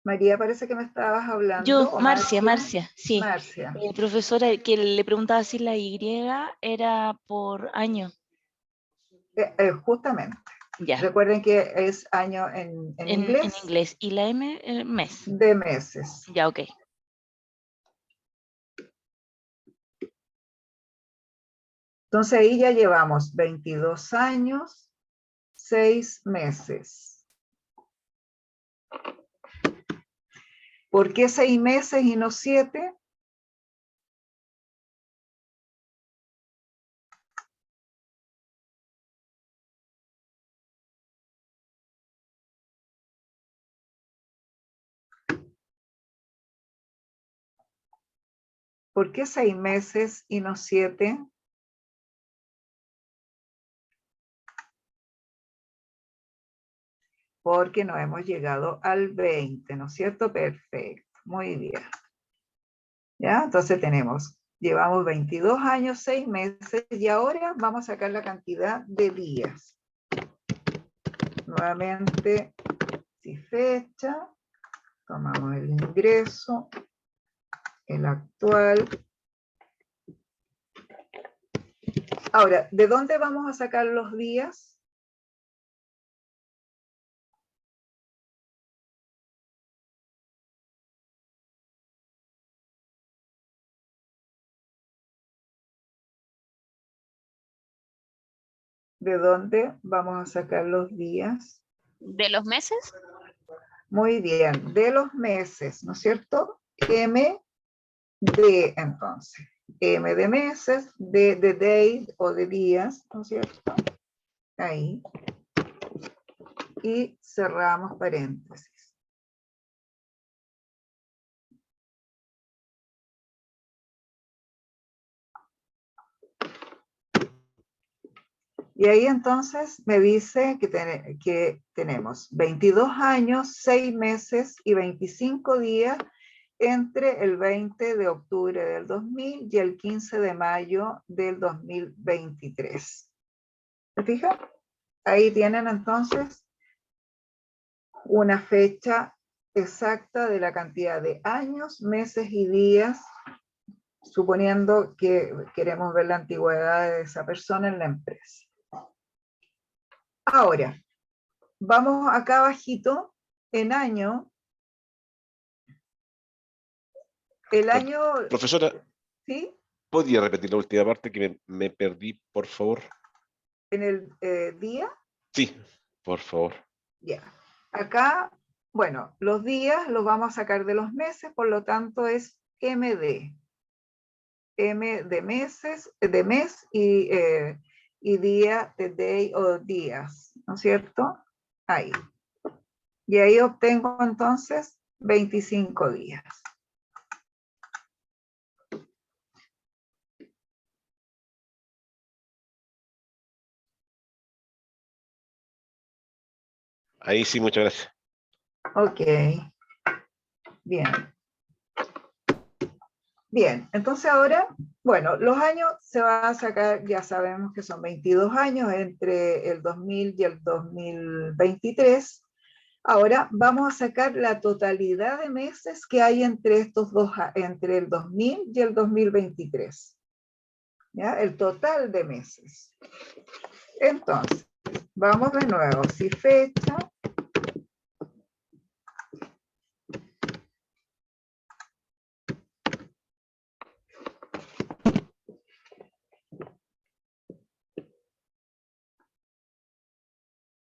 María, parece que me estabas hablando. Yo, ¿o Marcia, sí. Marcia. Profesora, que le preguntaba si la Y era por año. Justamente. Ya, Recuerden que es año en en inglés. inglés. Y la M, mes. De meses. Ya, ok. Entonces ahí ya llevamos 22 años, 6 meses. ¿Por qué 6 meses y no 7? ¿Por qué 6 meses y no 7? Porque no hemos llegado al 20, ¿no es cierto? Perfecto, muy bien. ¿Ya? Entonces llevamos 22 años, 6 meses, y ahora vamos a sacar la cantidad de días. Nuevamente, si fecha, tomamos el ingreso, el actual. Ahora, ¿de dónde vamos a sacar los días? ¿De dónde vamos a sacar los días? ¿De los meses? Muy bien, de los meses, ¿no es cierto? M de, entonces, M de meses, D de days o de días, ¿no es cierto? Ahí. Y cerramos paréntesis. Y ahí entonces me dice que tenemos 22 años, 6 meses y 25 días entre el 20 de octubre del 2000 y el 15 de mayo del 2023. ¿Se fijan? Ahí tienen entonces una fecha exacta de la cantidad de años, meses y días, suponiendo que queremos ver la antigüedad de esa persona en la empresa. Ahora, vamos acá abajito, en año. El año... Profesora, ¿sí? ¿podría repetir la última parte que me perdí, por favor? En el día. Sí, por favor. Ya. Acá, bueno, los días los vamos a sacar de los meses, por lo tanto es MD. M de meses, de mes y día de day o días, ¿no es cierto? Ahí. Y ahí obtengo entonces 25 días. Ahí sí, muchas gracias. Ok. Bien. Bien, entonces ahora, bueno, los años se van a sacar, ya sabemos que son 22 años entre el 2000 y el 2023. Ahora vamos a sacar la totalidad de meses que hay entre estos dos, entre el 2000 y el 2023. ¿Ya? El total de meses. Entonces, vamos de nuevo. Si fecha,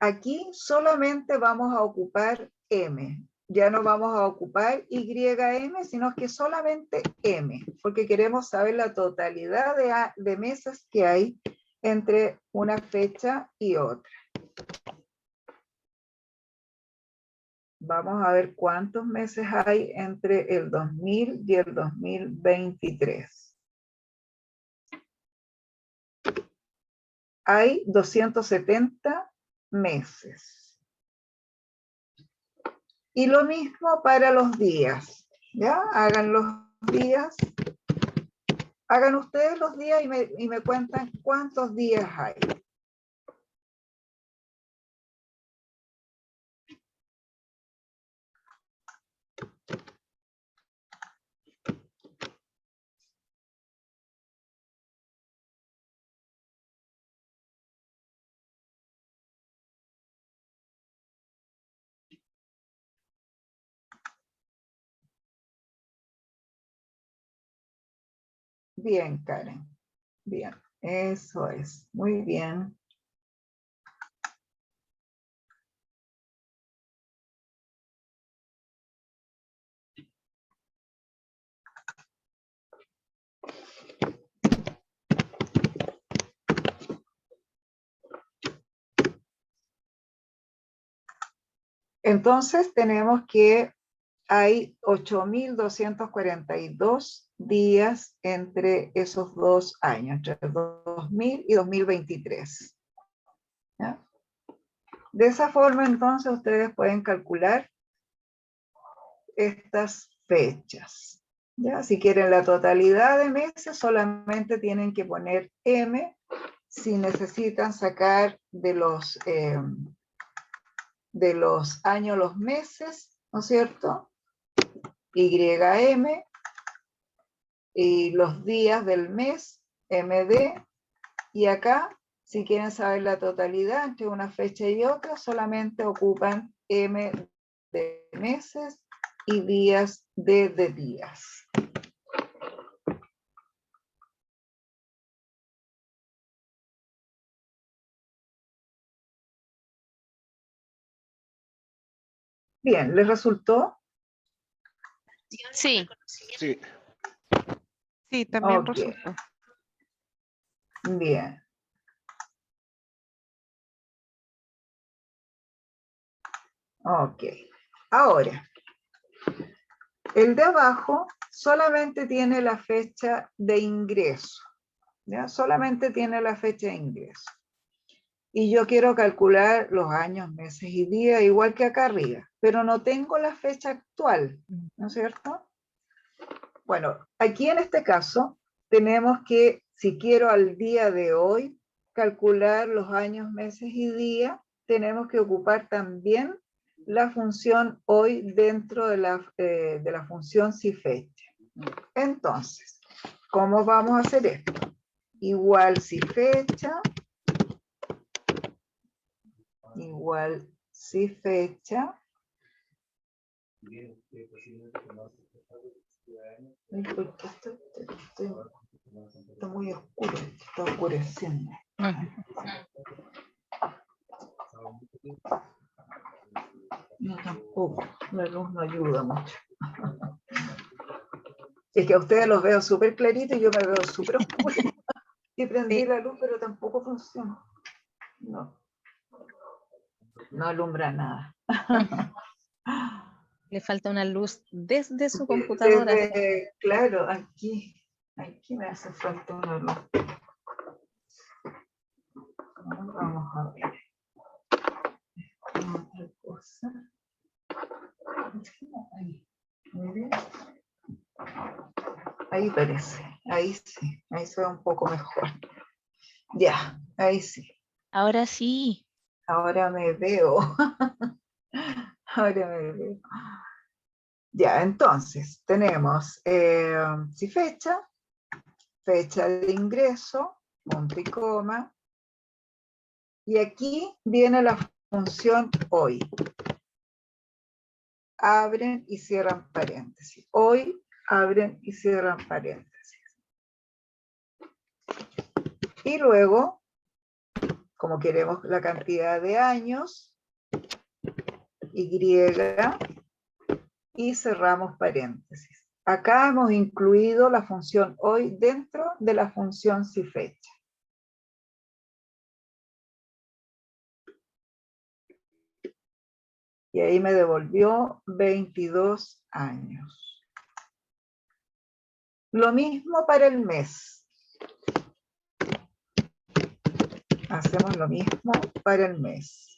aquí solamente vamos a ocupar M. Ya no vamos a ocupar YM, sino que solamente M, porque queremos saber la totalidad de meses que hay entre una fecha y otra. Vamos a ver cuántos meses hay entre el 2000 y el 2023. Hay 270 meses. Y lo mismo para los días, ¿ya? Hagan los días, hagan ustedes los días y me cuentan cuántos días hay. Bien, Karen. Bien, eso es. Muy bien. Entonces tenemos que hay 8.242 días entre esos dos años, entre 2000 y 2023. ¿Ya? De esa forma, entonces, ustedes pueden calcular estas fechas. ¿Ya? Si quieren la totalidad de meses, solamente tienen que poner M. Si necesitan sacar de los años los meses, ¿no es cierto? YM, y los días del mes, MD, y acá, si quieren saber la totalidad entre una fecha y otra, solamente ocupan M de meses y días de días. Bien, ¿les resultó? Sí. Sí. Sí, también Ok. resultó. Bien. Ok. Ahora, el de abajo solamente tiene la fecha de ingreso. ¿Ya? Solamente tiene la fecha de ingreso. Y yo quiero calcular los años, meses y días, igual que acá arriba, pero no tengo la fecha actual, ¿no es cierto? Bueno, aquí en este caso tenemos que, si quiero al día de hoy, calcular los años, meses y días, tenemos que ocupar también la función hoy dentro de la función si fecha. Entonces, ¿cómo vamos a hacer esto? Igual si fecha, igual si fecha. Porque esto está muy oscuro, está oscureciendo. No, tampoco, la luz no ayuda mucho. Es que a ustedes los veo súper claritos y yo me veo súper oscuro. Y prendí la luz, pero tampoco funciona. No. No alumbra nada. Le falta una luz desde su computadora. Claro, aquí me hace falta una luz. Vamos a ver. Ahí parece, ahí sí, ahí se ve un poco mejor. Ya, ahí sí. Ahora sí. Ahora me veo. Ahora me veo. Ya, entonces, tenemos si fecha de ingreso, punto y coma, y aquí viene la función hoy. Abren y cierran paréntesis. Hoy abren y cierran paréntesis. Y luego, como queremos la cantidad de años, Y, y cerramos paréntesis. Acá hemos incluido la función hoy dentro de la función si fecha. Y ahí me devolvió 22 años. Lo mismo para el mes. Hacemos lo mismo para el mes.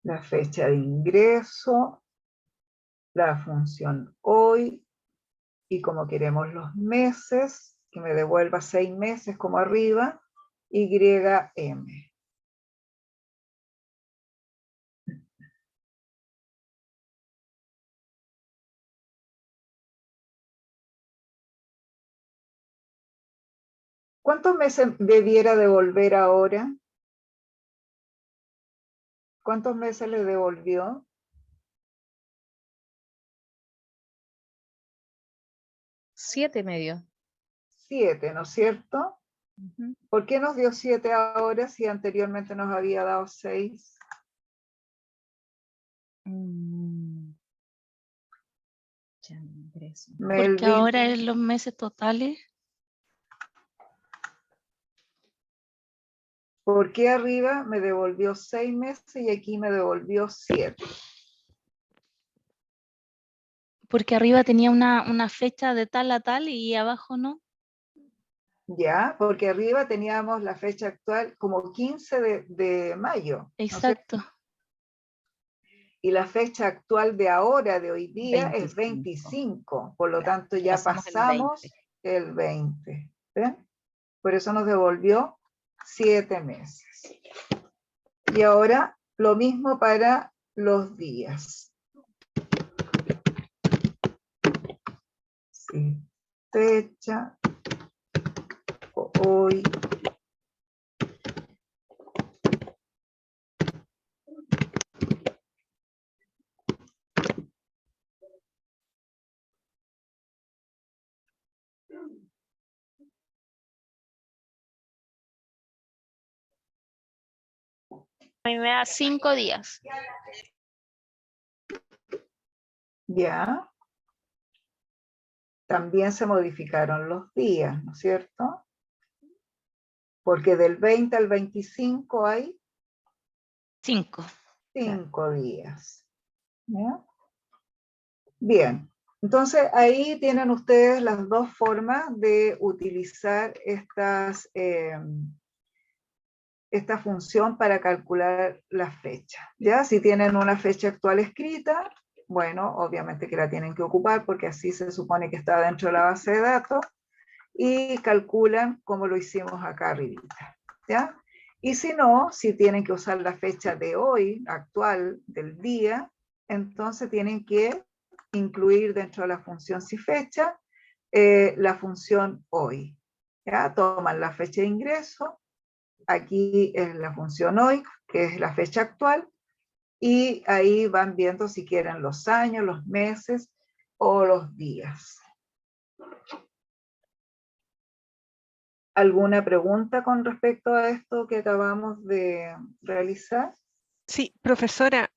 La fecha de ingreso, la función hoy, y como queremos los meses, que me devuelva 6 meses como arriba, YM. ¿Cuántos meses debiera devolver ahora? ¿Cuántos meses le devolvió? 7,5. 7, ¿no es cierto? ¿Por qué nos dio 7 ahora si anteriormente nos había dado 6? Porque ahora en los meses totales. ¿Por qué arriba me devolvió 6 meses y aquí me devolvió 7? Porque arriba tenía una fecha de tal a tal y abajo no. Ya, porque arriba teníamos la fecha actual como 15 de mayo. Exacto. ¿No? Y la fecha actual de ahora, de hoy día, 25. es 25. Por lo Claro, tanto, ya pasamos el 20. ¿Ven? Por eso nos devolvió 7 meses. Y ahora lo mismo para los días. Sí. Fecha. Hoy. A mí me da 5 días. Ya. También se modificaron los días, ¿no es cierto? Porque del 20 al 25 hay 5. 5 días. ¿Ya? Bien, entonces ahí tienen ustedes las dos formas de utilizar esta función para calcular la fecha. ¿Ya? Si tienen una fecha actual escrita, bueno, obviamente que la tienen que ocupar porque así se supone que está dentro de la base de datos y calculan como lo hicimos acá arribita. ¿Ya? Y si no, si tienen que usar la fecha de hoy, actual, del día, entonces tienen que incluir dentro de la función si fecha la función hoy. ¿Ya? Toman la fecha de ingreso, aquí es la función hoy, que es la fecha actual, y ahí van viendo si quieren los años, los meses o los días. ¿Alguna pregunta con respecto a esto que acabamos de realizar? Sí, profesora,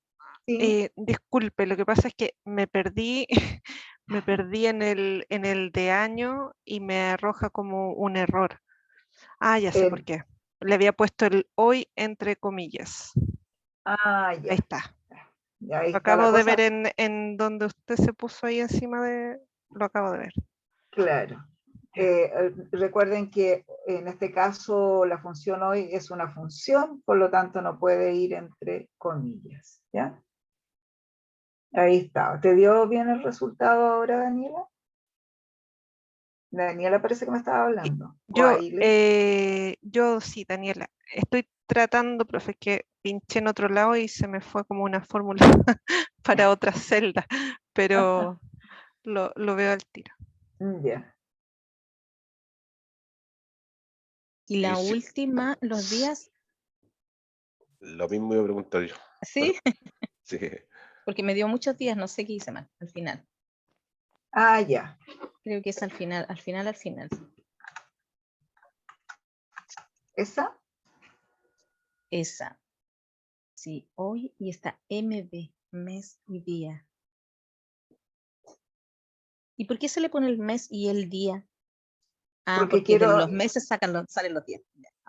Sí. disculpe, lo que pasa es que me perdí, me perdí en el de año y me arroja como un error. Ah, ya sé por qué. Le había puesto el hoy entre comillas. Ah, ya. Ahí está. Ya, ahí Lo está la acabo de cosa. ver en donde usted se puso ahí encima de lo acabo de ver. Claro. Recuerden que en este caso la función hoy es una función, por lo tanto no puede ir entre comillas, ¿ya? Ahí está. ¿Te dio bien el resultado ahora, Daniela? Daniela parece que me estaba hablando. Yo sí, Daniela. Estoy tratando, profe, es que pinché en otro lado y se me fue como una fórmula para otra celda, pero lo veo al tiro. Ya. Y la Sí. última, los días, Lo mismo iba a preguntar yo. ¿sí? Sí. Porque me dio muchos días, no sé qué hice mal, al final. Ah, ya. Creo que es al final. ¿Esa? Esa. Sí, hoy y está MB, mes y día. ¿Y por qué se le pone el mes y el día? Ah, porque de los meses salen los días.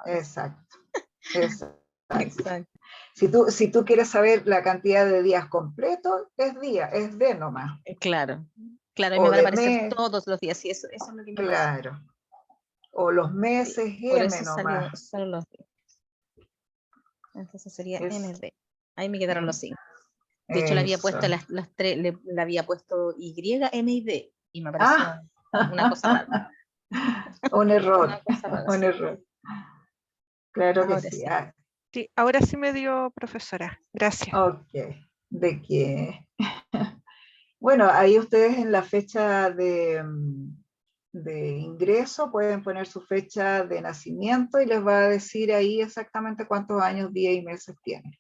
Exacto. Exacto. Exacto. Si tú quieres saber la cantidad de días completos, es día, es de nomás. Claro, claro, y O me van a de aparecer mes, todos los días, y eso es lo que me pasa. claro. O los meses, Sí, por M eso nomás. salen los días. Entonces sería Es- MB. Ahí me quedaron los 5. De hecho, le había Eso. puesto las tres, le había puesto Y, M y D, y me apareció una cosa rara. Un error. Una cosa rara, Un sí. error. Claro que Ahora sí. sí. Sí, ahora sí me dio, profesora. Gracias. Ok. ¿De qué? Bueno, ahí ustedes en la fecha de ingreso pueden poner su fecha de nacimiento y les va a decir ahí exactamente cuántos años, días y meses tienen.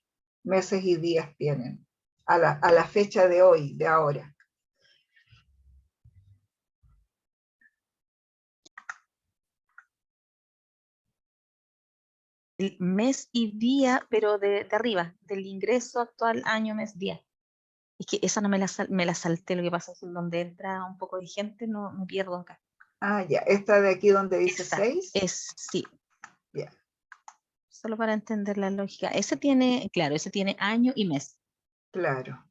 Meses y días tienen a la fecha de hoy, de ahora. El mes y día, pero de arriba, del ingreso actual, año, mes, día. Es que esa no me la salté, lo que pasa es que donde entra un poco de gente no me pierdo acá. Ah, ya. Esta de aquí donde dice 6. Sí. Ya. Solo para entender la lógica. Ese tiene año y mes. Claro.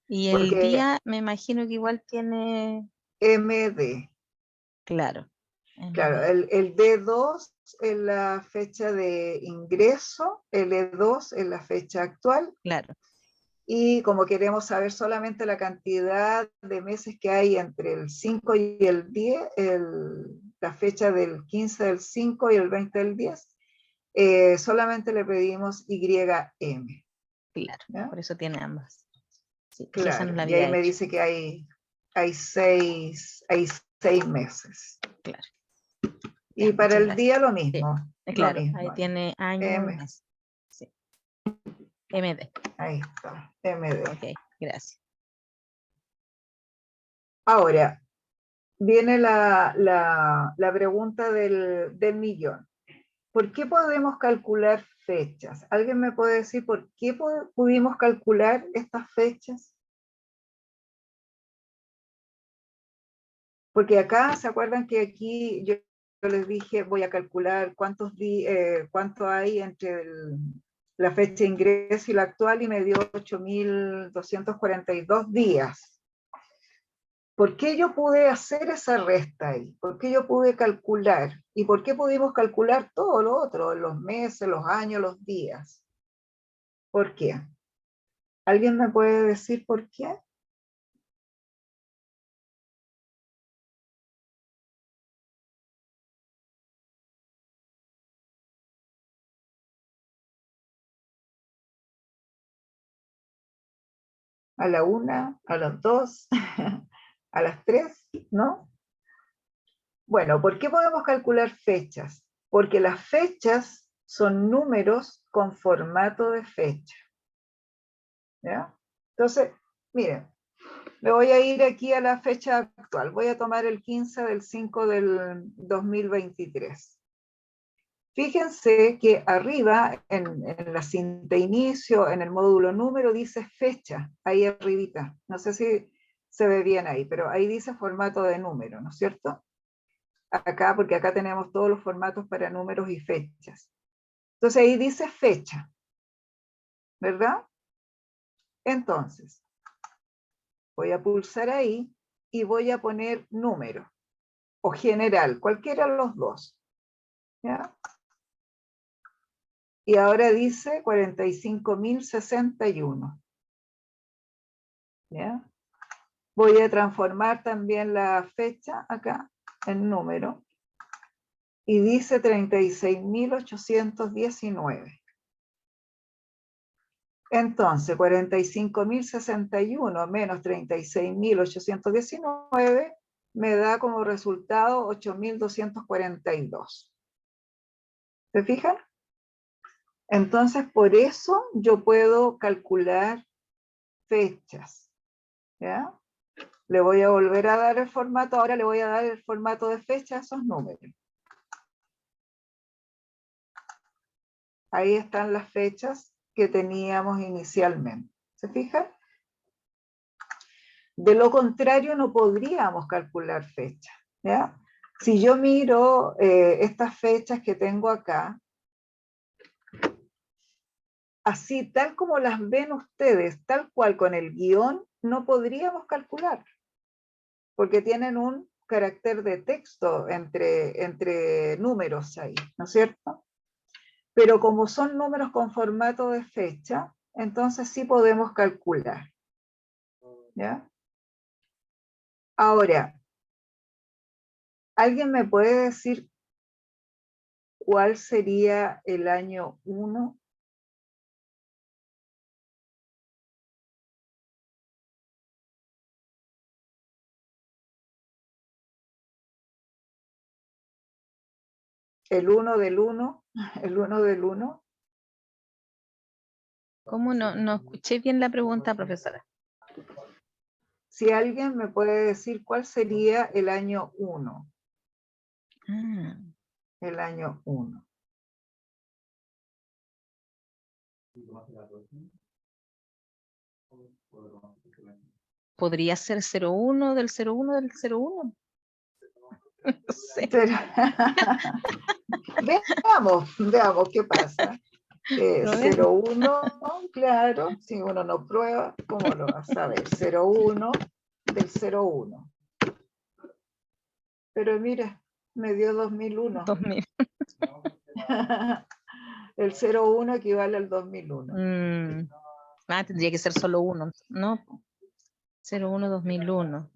Y el Porque día me imagino que igual tiene... MD. Claro. Claro, el D2 es la fecha de ingreso, el E2 es la fecha actual. Claro. Y como queremos saber solamente la cantidad de meses que hay entre el 5 y el 10, la fecha del 15 del 5 y el 20 del 10, solamente le pedimos YM. Claro, ¿ya? por eso tiene ambas. Sí, Claro, esa no la y ahí había me hecho. dice que hay seis meses. Claro. Y Ya, para muchas el gracias. día lo mismo. Sí, claro, lo mismo. ahí tiene año y mes. Sí. MD. Ahí está, MD. Ok, gracias. Ahora, viene la pregunta del millón. ¿Por qué podemos calcular fechas? ¿Alguien me puede decir por qué pudimos calcular estas fechas? Porque acá, ¿se acuerdan que aquí yo les dije voy a calcular cuánto hay entre la fecha de ingreso y la actual y me dio 8.242 días? ¿Por qué yo pude hacer esa resta ahí? ¿Por qué yo pude calcular? ¿Y por qué pudimos calcular todo lo otro? Los meses, los años, los días. ¿Por qué? ¿Alguien me puede decir por qué? ¿A la 1, a las 2, a las 3? ¿No? Bueno, ¿por qué podemos calcular fechas? Porque las fechas son números con formato de fecha. ¿Ya? Entonces, miren, me voy a ir aquí a la fecha actual. Voy a tomar el 15 del 5 del 2023. Fíjense que arriba, en la cinta inicio, en el módulo número, dice fecha, ahí arribita. No sé si se ve bien ahí, pero ahí dice formato de número, ¿no es cierto? Acá, porque acá tenemos todos los formatos para números y fechas. Entonces ahí dice fecha, ¿verdad? Entonces, voy a pulsar ahí y voy a poner número o general, cualquiera de los dos. ¿Ya? Y ahora dice 45.061. ¿Ya? Voy a transformar también la fecha acá en número. Y dice 36.819. Entonces, 45.061 menos 36.819 me da como resultado 8.242. ¿Se fijan? Entonces, por eso yo puedo calcular fechas. ¿Ya? Le voy a volver a dar el formato, ahora le voy a dar el formato de fecha a esos números. Ahí están las fechas que teníamos inicialmente. ¿Se fijan? De lo contrario, no podríamos calcular fechas. ¿Ya? Si yo miro estas fechas que tengo acá, así tal como las ven ustedes, tal cual con el guión, no podríamos calcular, porque tienen un carácter de texto entre números ahí, ¿no es cierto? Pero como son números con formato de fecha, entonces sí podemos calcular. ¿Ya? Ahora, ¿alguien me puede decir cuál sería el año 1? El 1 del 1, el 1 del 1. ¿Cómo no escuché bien la pregunta, profesora? Si alguien me puede decir cuál sería el año 1. El año 1. ¿Podría ser 01 del 01 del 01? No sé. Veamos qué pasa. 01, claro, si uno no prueba, ¿cómo lo va a saber? 01 del 01. Pero mira, me dio 2001. 2000. El 01 equivale al 2001. Tendría que ser solo uno, ¿no? 01 2001.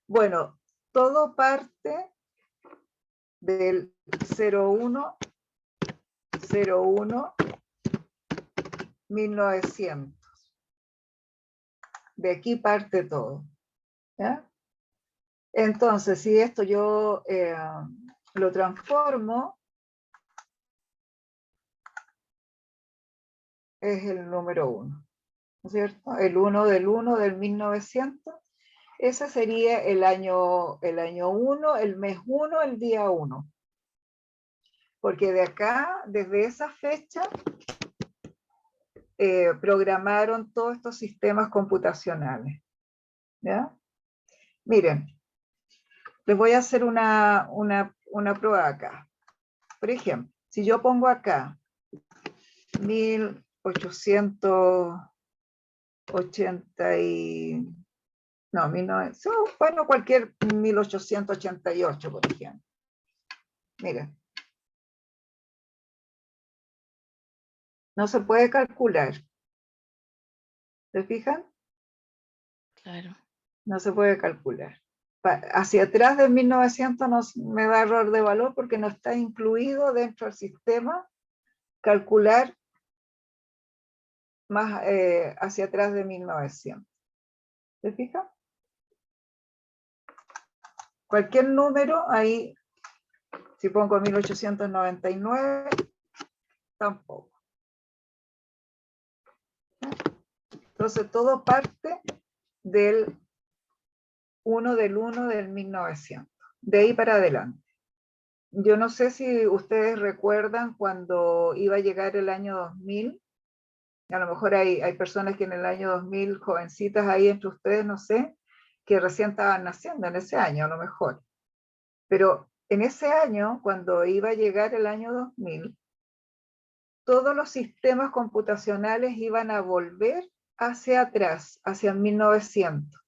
Bueno, todo parte del 01, 1900. De aquí parte todo. ¿Ya? Entonces, si esto yo lo transformo, es el número 1, ¿no es cierto? El 1 del 1900, ese sería el año 1, el mes 1, el día 1. Porque de acá, desde esa fecha, programaron todos estos sistemas computacionales. ¿Ya? Miren, les voy a hacer una prueba acá. Por ejemplo, si yo pongo acá 1880 y... No, 1900, bueno, cualquier 1888, por ejemplo. Miren. No se puede calcular. ¿Se fijan? Claro. No se puede calcular. Hacia atrás de 1900 me da error de valor porque no está incluido dentro del sistema calcular más hacia atrás de 1900. ¿Se fijan? Cualquier número ahí, si pongo 1899, tampoco. Entonces todo parte del 1 del 1900. De ahí para adelante. Yo no sé si ustedes recuerdan cuando iba a llegar el año 2000. A lo mejor hay personas que en el año 2000, jovencitas ahí entre ustedes, no sé, que recién estaban naciendo en ese año, a lo mejor. Pero en ese año, cuando iba a llegar el año 2000, todos los sistemas computacionales iban a volver hacia atrás, hacia 1900,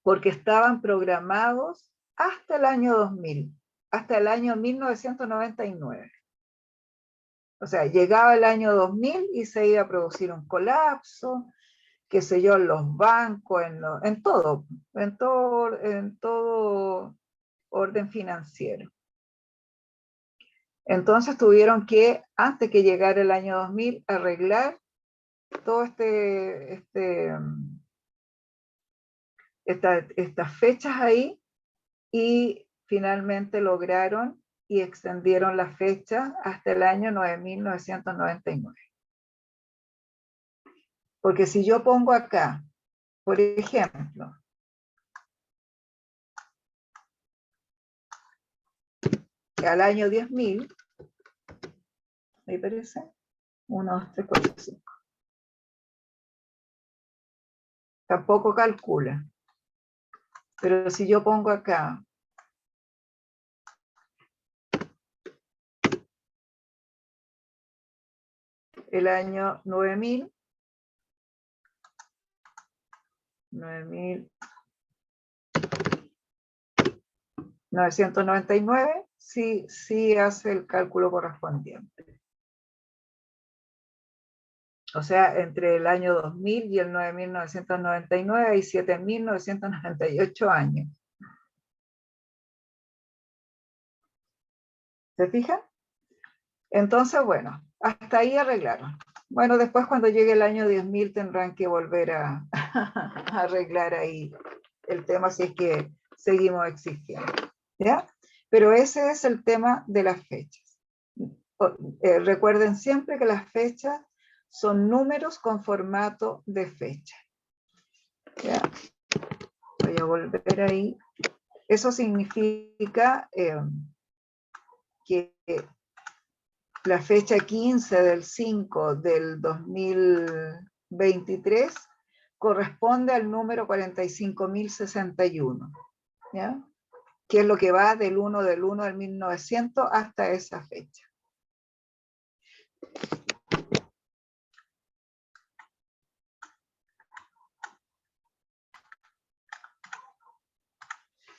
porque estaban programados hasta el año 2000, hasta el año 1999. O sea, llegaba el año 2000 y se iba a producir un colapso, qué sé yo, en los bancos, en todo orden financiero. Entonces tuvieron que, antes que llegara el año 2000, arreglar todo estas fechas ahí, y finalmente lograron y extendieron la fecha hasta el año 9999. Porque si yo pongo acá, por ejemplo, al año 10.000, ¿me parece? 1, 2, 3, 4, 5. Tampoco calcula. Pero si yo pongo acá el año 9.999, sí hace el cálculo correspondiente. O sea, entre el año 2000 y el 9.999 hay 7.998 años. ¿Se fijan? Entonces, bueno, hasta ahí arreglaron. Bueno, después cuando llegue el año 10.000 tendrán que volver a arreglar ahí el tema, si es que seguimos existiendo, ¿ya? Pero ese es el tema de las fechas. Recuerden siempre que las fechas son números con formato de fecha, ¿ya? Voy a volver ahí. Eso significa que la fecha 15 del 5 del 2023 corresponde al número 45.061, ¿ya? Que es lo que va del 1 del 1900 hasta esa fecha.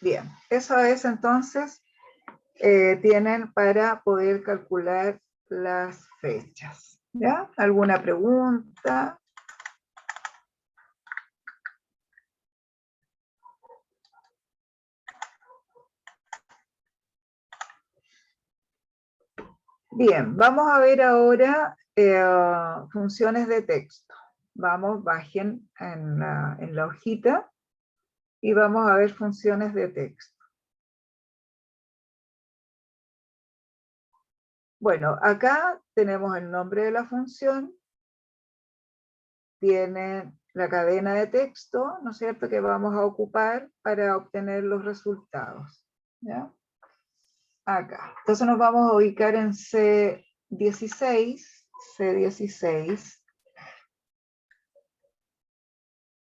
Bien, eso es entonces, tienen para poder calcular las fechas, ¿ya? ¿Alguna pregunta? Bien, vamos a ver ahora funciones de texto. Vamos, bajen en la hojita y vamos a ver funciones de texto. Bueno, acá tenemos el nombre de la función, tiene la cadena de texto, ¿no es cierto?, que vamos a ocupar para obtener los resultados, ¿ya? Acá. Entonces nos vamos a ubicar en C16.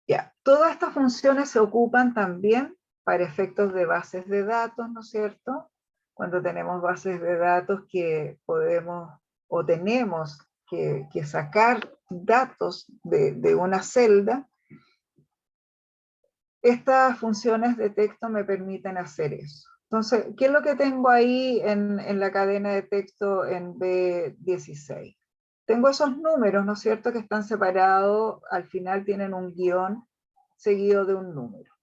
Ya, todas estas funciones se ocupan también para efectos de bases de datos, ¿no es cierto? Cuando tenemos bases de datos que podemos o tenemos que sacar datos de una celda, estas funciones de texto me permiten hacer eso. Entonces, ¿qué es lo que tengo ahí en la cadena de texto en B16? Tengo esos números, ¿no es cierto?, que están separados, al final tienen un guión seguido de un número.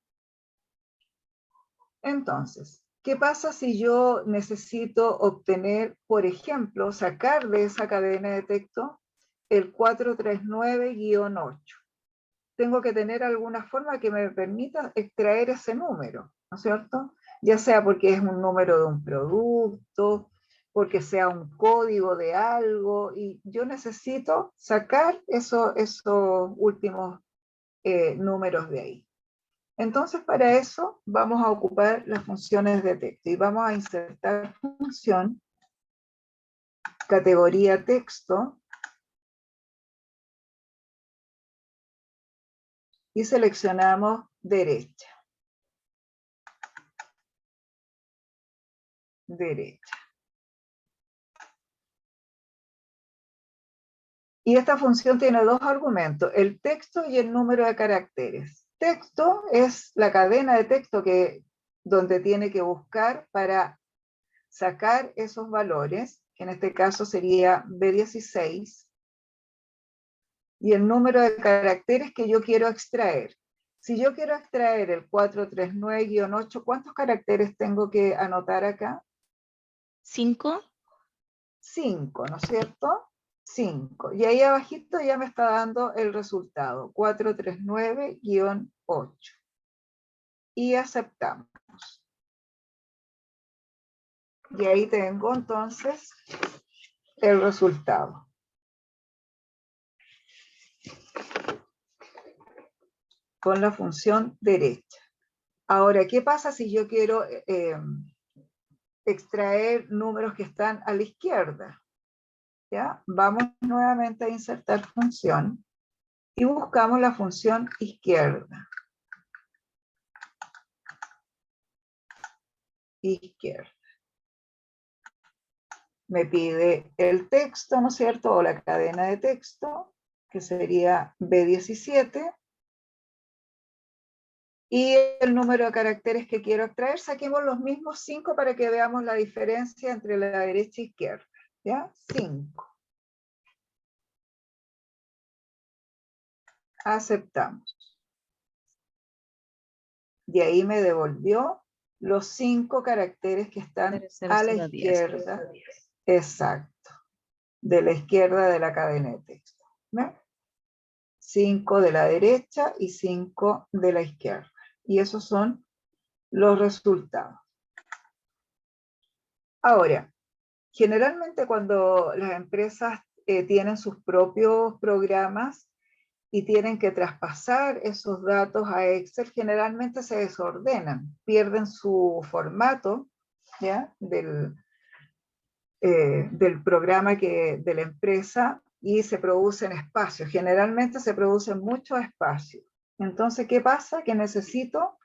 Entonces, ¿qué pasa si yo necesito obtener, por ejemplo, sacar de esa cadena de texto el 439-8? Tengo que tener alguna forma que me permita extraer ese número, ¿no es cierto? Ya sea porque es un número de un producto, porque sea un código de algo, y yo necesito sacar esos últimos números de ahí. Entonces, para eso vamos a ocupar las funciones de texto y vamos a insertar función, categoría texto, y seleccionamos derecha. Y esta función tiene dos argumentos, el texto y el número de caracteres. Texto es la cadena de texto donde tiene que buscar para sacar esos valores, que en este caso sería B16, y el número de caracteres que yo quiero extraer. Si yo quiero extraer el 439-8, ¿cuántos caracteres tengo que anotar acá? 5. 5, ¿no es cierto? 5. Y ahí abajito ya me está dando el resultado, 439-8. Y aceptamos. Y ahí tengo entonces el resultado. Con la función derecha. Ahora, ¿qué pasa si yo quiero extraer números que están a la izquierda? ¿Ya? Vamos nuevamente a insertar función y buscamos la función izquierda. Izquierda. Me pide el texto, ¿no es cierto? O la cadena de texto, que sería B17. Y el número de caracteres que quiero extraer, saquemos los mismos 5 para que veamos la diferencia entre la derecha e izquierda. ¿Ya? 5. Aceptamos. Y ahí me devolvió los 5 caracteres que están a la izquierda. Exacto. De la izquierda de la cadena de texto. ¿Ve? 5 de la derecha y 5 de la izquierda. Y esos son los resultados. Ahora, generalmente cuando las empresas tienen sus propios programas y tienen que traspasar esos datos a Excel, generalmente se desordenan, pierden su formato, ¿ya? Del programa de la empresa y se producen espacios. Generalmente se producen muchos espacios. Entonces, ¿qué pasa? Que necesito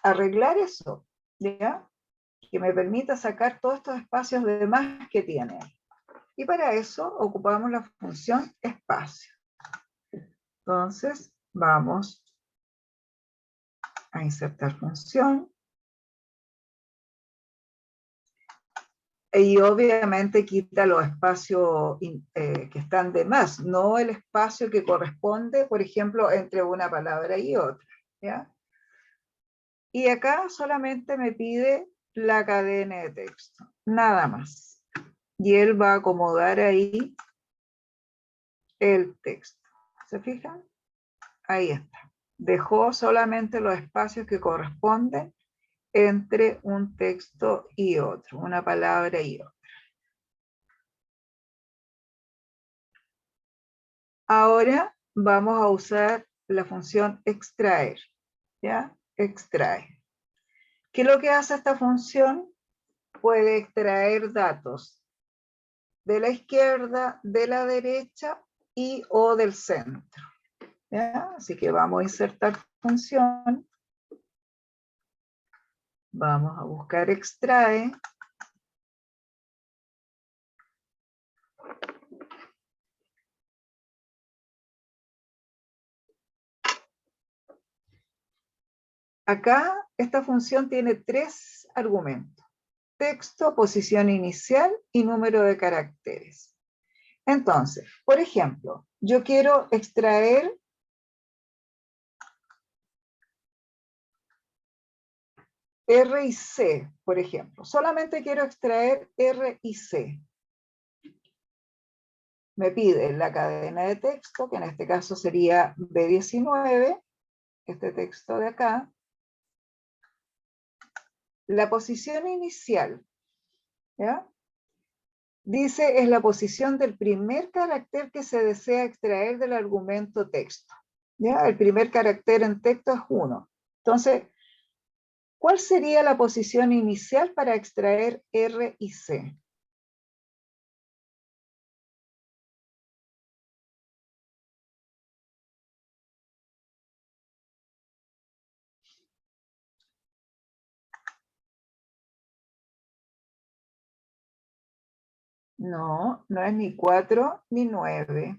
arreglar eso, ¿ya? Que me permita sacar todos estos espacios de más que tiene. Y para eso ocupamos la función espacio. Entonces, vamos a insertar función. Y obviamente quita los espacios que están de más, no el espacio que corresponde, por ejemplo, entre una palabra y otra. ¿Ya? Y acá solamente me pide la cadena de texto, nada más. Y él va a acomodar ahí el texto. ¿Se fijan? Ahí está. Dejó solamente los espacios que corresponden entre un texto y otro, una palabra y otra. Ahora vamos a usar la función extraer. ¿Ya? Extrae. ¿Qué es lo que hace esta función? Puede extraer datos de la izquierda, de la derecha y o del centro. ¿Ya? Así que vamos a insertar función. Vamos a buscar extrae. Acá esta función tiene 3 argumentos. Texto, posición inicial y número de caracteres. Entonces, por ejemplo, yo quiero extraer R y C, por ejemplo. Solamente quiero extraer R y C. Me pide la cadena de texto, que en este caso sería B19, este texto de acá. La posición inicial, ¿ya? Dice, es la posición del primer carácter que se desea extraer del argumento texto. ¿Ya? El primer carácter en texto es 1. Entonces, ¿cuál sería la posición inicial para extraer R y C? No, no es ni 4 ni 9.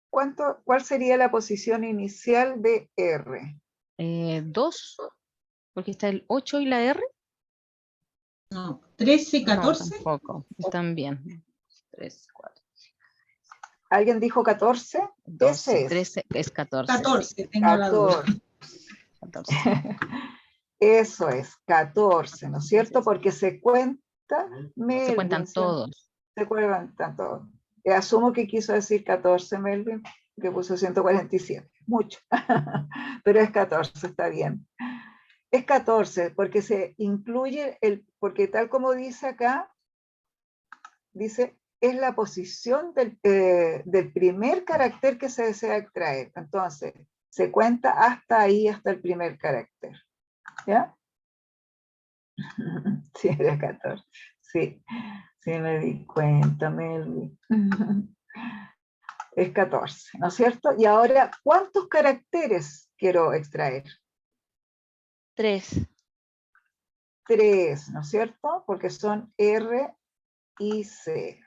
¿Cuál sería la posición inicial de R? 2, porque está el 8 y la R. No, 13, No, 14. tampoco. Están bien. 3, 4, ¿Alguien dijo 14? 12, Ese es. 13, es 14. 14, tengo la duda. 14. Eso es, 14, ¿no es cierto? Porque se cuenta, Se cuentan Melvin, todos. se cuentan todos. Asumo que quiso decir 14, Melvin, que puso 147, mucho. Pero es 14, está bien. Es 14 porque se incluye porque tal como dice acá, dice, es la posición del primer carácter que se desea extraer. Entonces, se cuenta hasta ahí, hasta el primer carácter. ¿Ya? Sí, era 14. Sí, sí me di cuenta, Melvin. Es 14, ¿no es cierto? Y ahora, ¿cuántos caracteres quiero extraer? 3. 3, ¿no es cierto? Porque son R y C.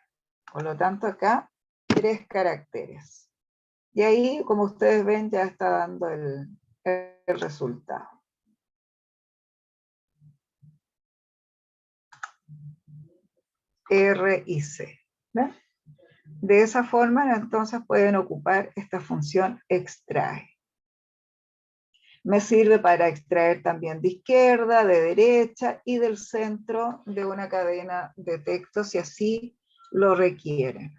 Por lo tanto, acá, 3 caracteres. Y ahí, como ustedes ven, ya está dando el resultado. R y C. ¿Ven? De esa forma, entonces, pueden ocupar esta función extrae. Me sirve para extraer también de izquierda, de derecha y del centro de una cadena de texto, si así lo requieren.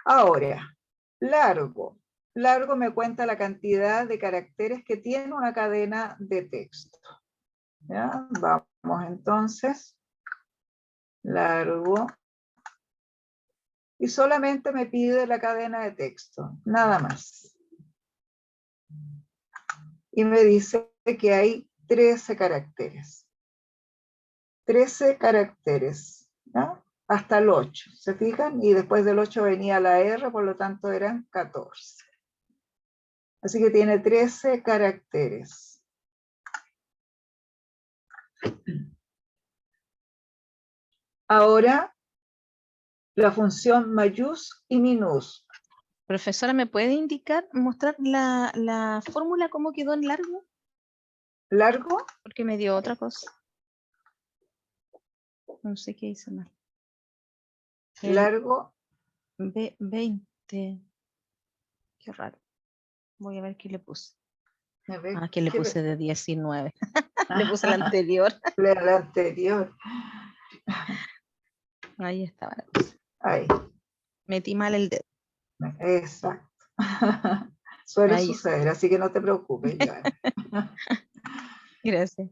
Ahora, largo. Largo me cuenta la cantidad de caracteres que tiene una cadena de texto. ¿Ya? Vamos entonces. Largo. Y solamente me pide la cadena de texto, nada más. Y me dice que hay 13 caracteres. 13 caracteres, ¿no? Hasta el 8, ¿se fijan? Y después del 8 venía la R, por lo tanto eran 14. Así que tiene 13 caracteres. Ahora, la función mayús y minús. Profesora, ¿me puede indicar, mostrar la fórmula cómo quedó en largo? ¿Largo? Porque me dio otra cosa. No sé qué hice mal. Largo. B20. Qué raro. Voy a ver qué le puse. Que le puse de 19. Le puse la anterior. La anterior. Ahí estaba la cosa. Ahí. Metí mal el dedo. Exacto. Suele Ahí suceder, así que no te preocupes, ya. Gracias.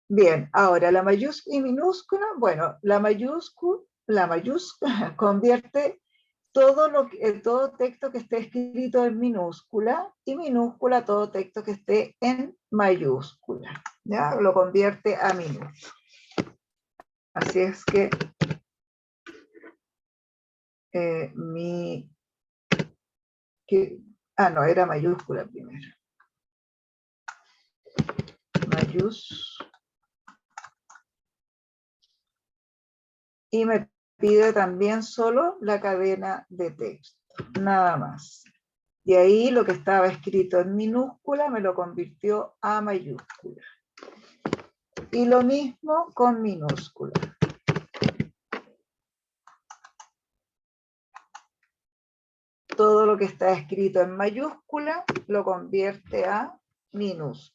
Bien, ahora la mayúscula y minúscula. Bueno, la mayúscula convierte todo texto que esté escrito en minúscula y minúscula todo texto que esté en mayúscula. ¿Ya? Lo convierte a minúscula. Así es que no, era mayúscula primero. Mayúscula. Y me pide también solo la cadena de texto, nada más. Y ahí lo que estaba escrito en minúscula me lo convirtió a mayúscula. Y lo mismo con minúscula. Todo lo que está escrito en mayúscula lo convierte a minúscula.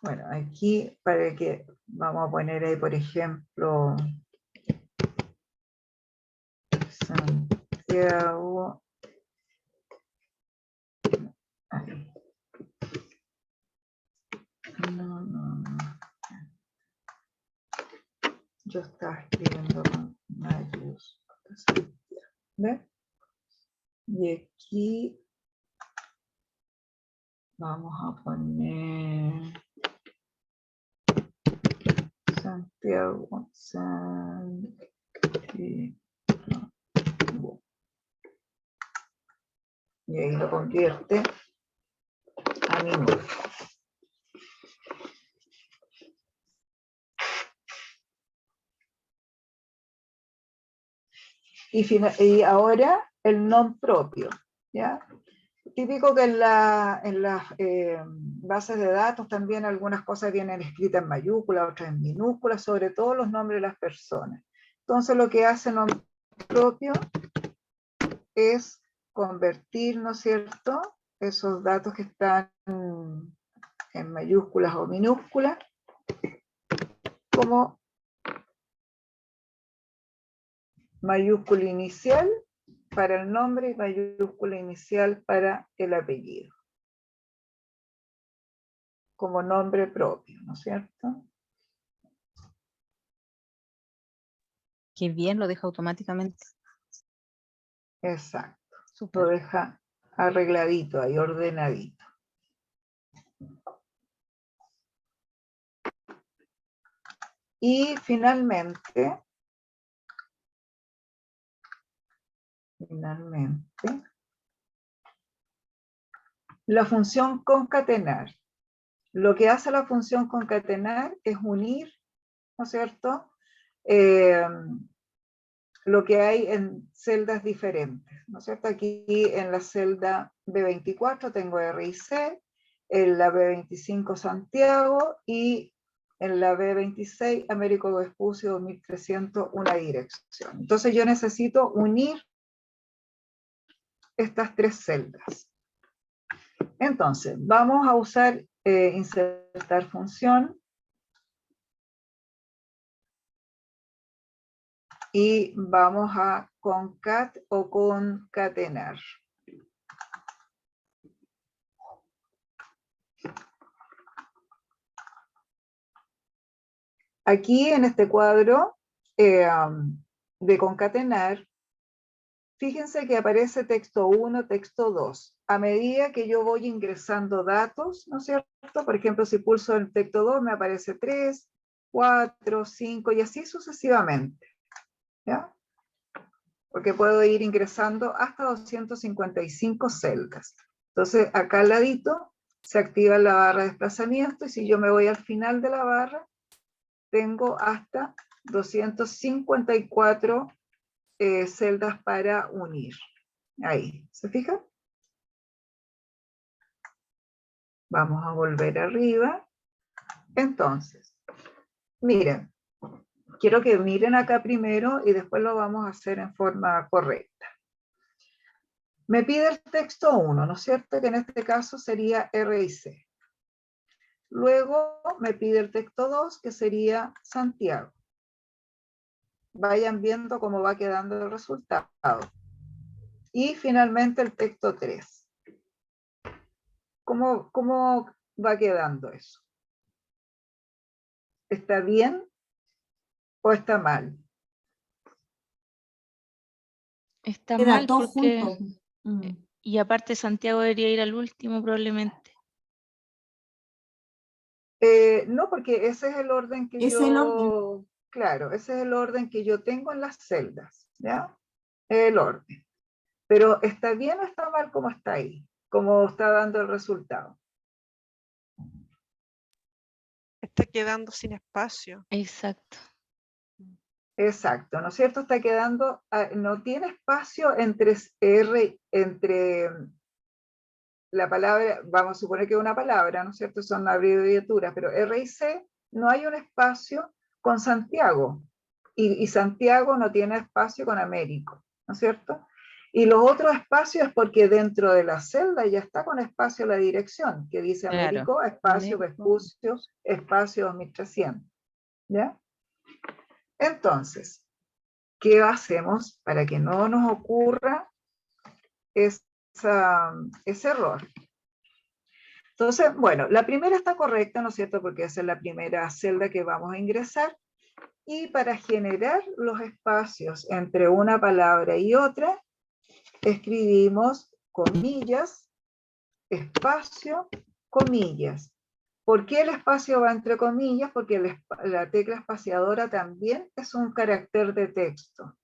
Bueno, aquí para que vamos a poner ahí, por ejemplo, Santiago. Ahí. No. Yo estaba escribiendo con mayúsculas. ¿Ves? Y aquí vamos a poner Santiago. Y ahí lo convierte a minuto. Y ahora el nom propio, ¿ya? Típico que en las bases de datos también algunas cosas vienen escritas en mayúsculas, otras en minúsculas, sobre todo los nombres de las personas. Entonces lo que hace el nombre propio es convertir, ¿no es cierto?, esos datos que están en mayúsculas o minúsculas como mayúscula inicial para el nombre y mayúscula inicial para el apellido, como nombre propio, ¿no es cierto? Qué bien, lo deja automáticamente. Exacto. Súper. Lo deja arregladito ahí, ordenadito. Y finalmente, la función concatenar. Lo que hace la función concatenar es unir, ¿no es cierto?, lo que hay en celdas diferentes, ¿no es cierto? Aquí en la celda B24 tengo R y C, en la B25 Santiago y en la B26 Américo Vespucio 2300 una dirección. Entonces yo necesito unir estas tres celdas. Entonces vamos a usar insertar función. Y vamos a concat o concatenar. Aquí en este cuadro de concatenar, fíjense que aparece texto 1, texto 2. A medida que yo voy ingresando datos, ¿no es cierto? Por ejemplo, si pulso el texto 2, me aparece 3, 4, 5 y así sucesivamente. ¿Ya? Porque puedo ir ingresando hasta 255 celdas. Entonces, acá al ladito se activa la barra de desplazamiento y si yo me voy al final de la barra, tengo hasta 254 celdas para unir. Ahí, ¿se fijan? Vamos a volver arriba. Entonces, miren, quiero que miren acá primero y después lo vamos a hacer en forma correcta. Me pide el texto 1, ¿no es cierto? Que en este caso sería R y C. Luego me pide el texto 2, que sería Santiago. Vayan viendo cómo va quedando el resultado. Y finalmente el texto 3. ¿Cómo va quedando eso? ¿Está bien o está mal? Está Queda mal todo porque... junto. Y aparte Santiago debería ir al último probablemente. No, porque ese es el orden que Ese es el orden. Claro, ese es el orden que yo tengo en las celdas, ¿ya? El orden. Pero ¿está bien o está mal como está ahí? Como está dando el resultado. Está quedando sin espacio. Exacto. Exacto, ¿no es cierto? Está quedando, no tiene espacio entre R, entre la palabra, vamos a suponer que es una palabra, ¿no es cierto? Son abreviaturas, pero R y C no hay un espacio con Santiago. Y Santiago no tiene espacio con Américo, ¿no es cierto? Y los otros espacios es porque dentro de la celda ya está con espacio la dirección, que dice Claro. Américo, espacio, Américo. Vespucio, espacio 2300. ¿Ya? Entonces, ¿qué hacemos para que no nos ocurra ese error? Entonces, bueno, la primera está correcta, ¿no es cierto? Porque esa es la primera celda que vamos a ingresar. Y para generar los espacios entre una palabra y otra, escribimos comillas, espacio, comillas. ¿Por qué el espacio va entre comillas? Porque la tecla espaciadora también es un carácter de texto.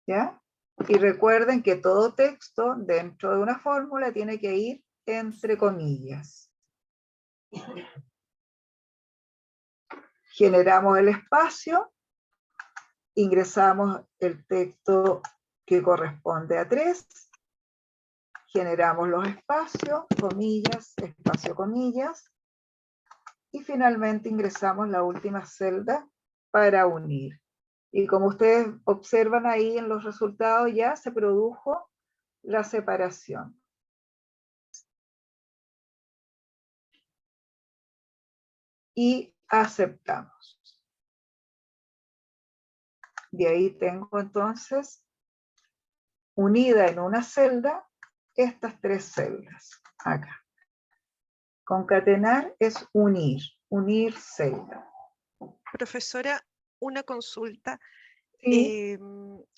¿Ya? Y recuerden que todo texto dentro de una fórmula tiene que ir entre comillas. Generamos el espacio, ingresamos el texto que corresponde a 3, generamos los espacios, comillas, espacio, comillas, y finalmente ingresamos la última celda para unir. Y como ustedes observan ahí en los resultados, ya se produjo la separación. Y aceptamos. De ahí tengo entonces unida en una celda estas 3 celdas acá. Concatenar es unir, unir celda. Profesora, una consulta. Sí.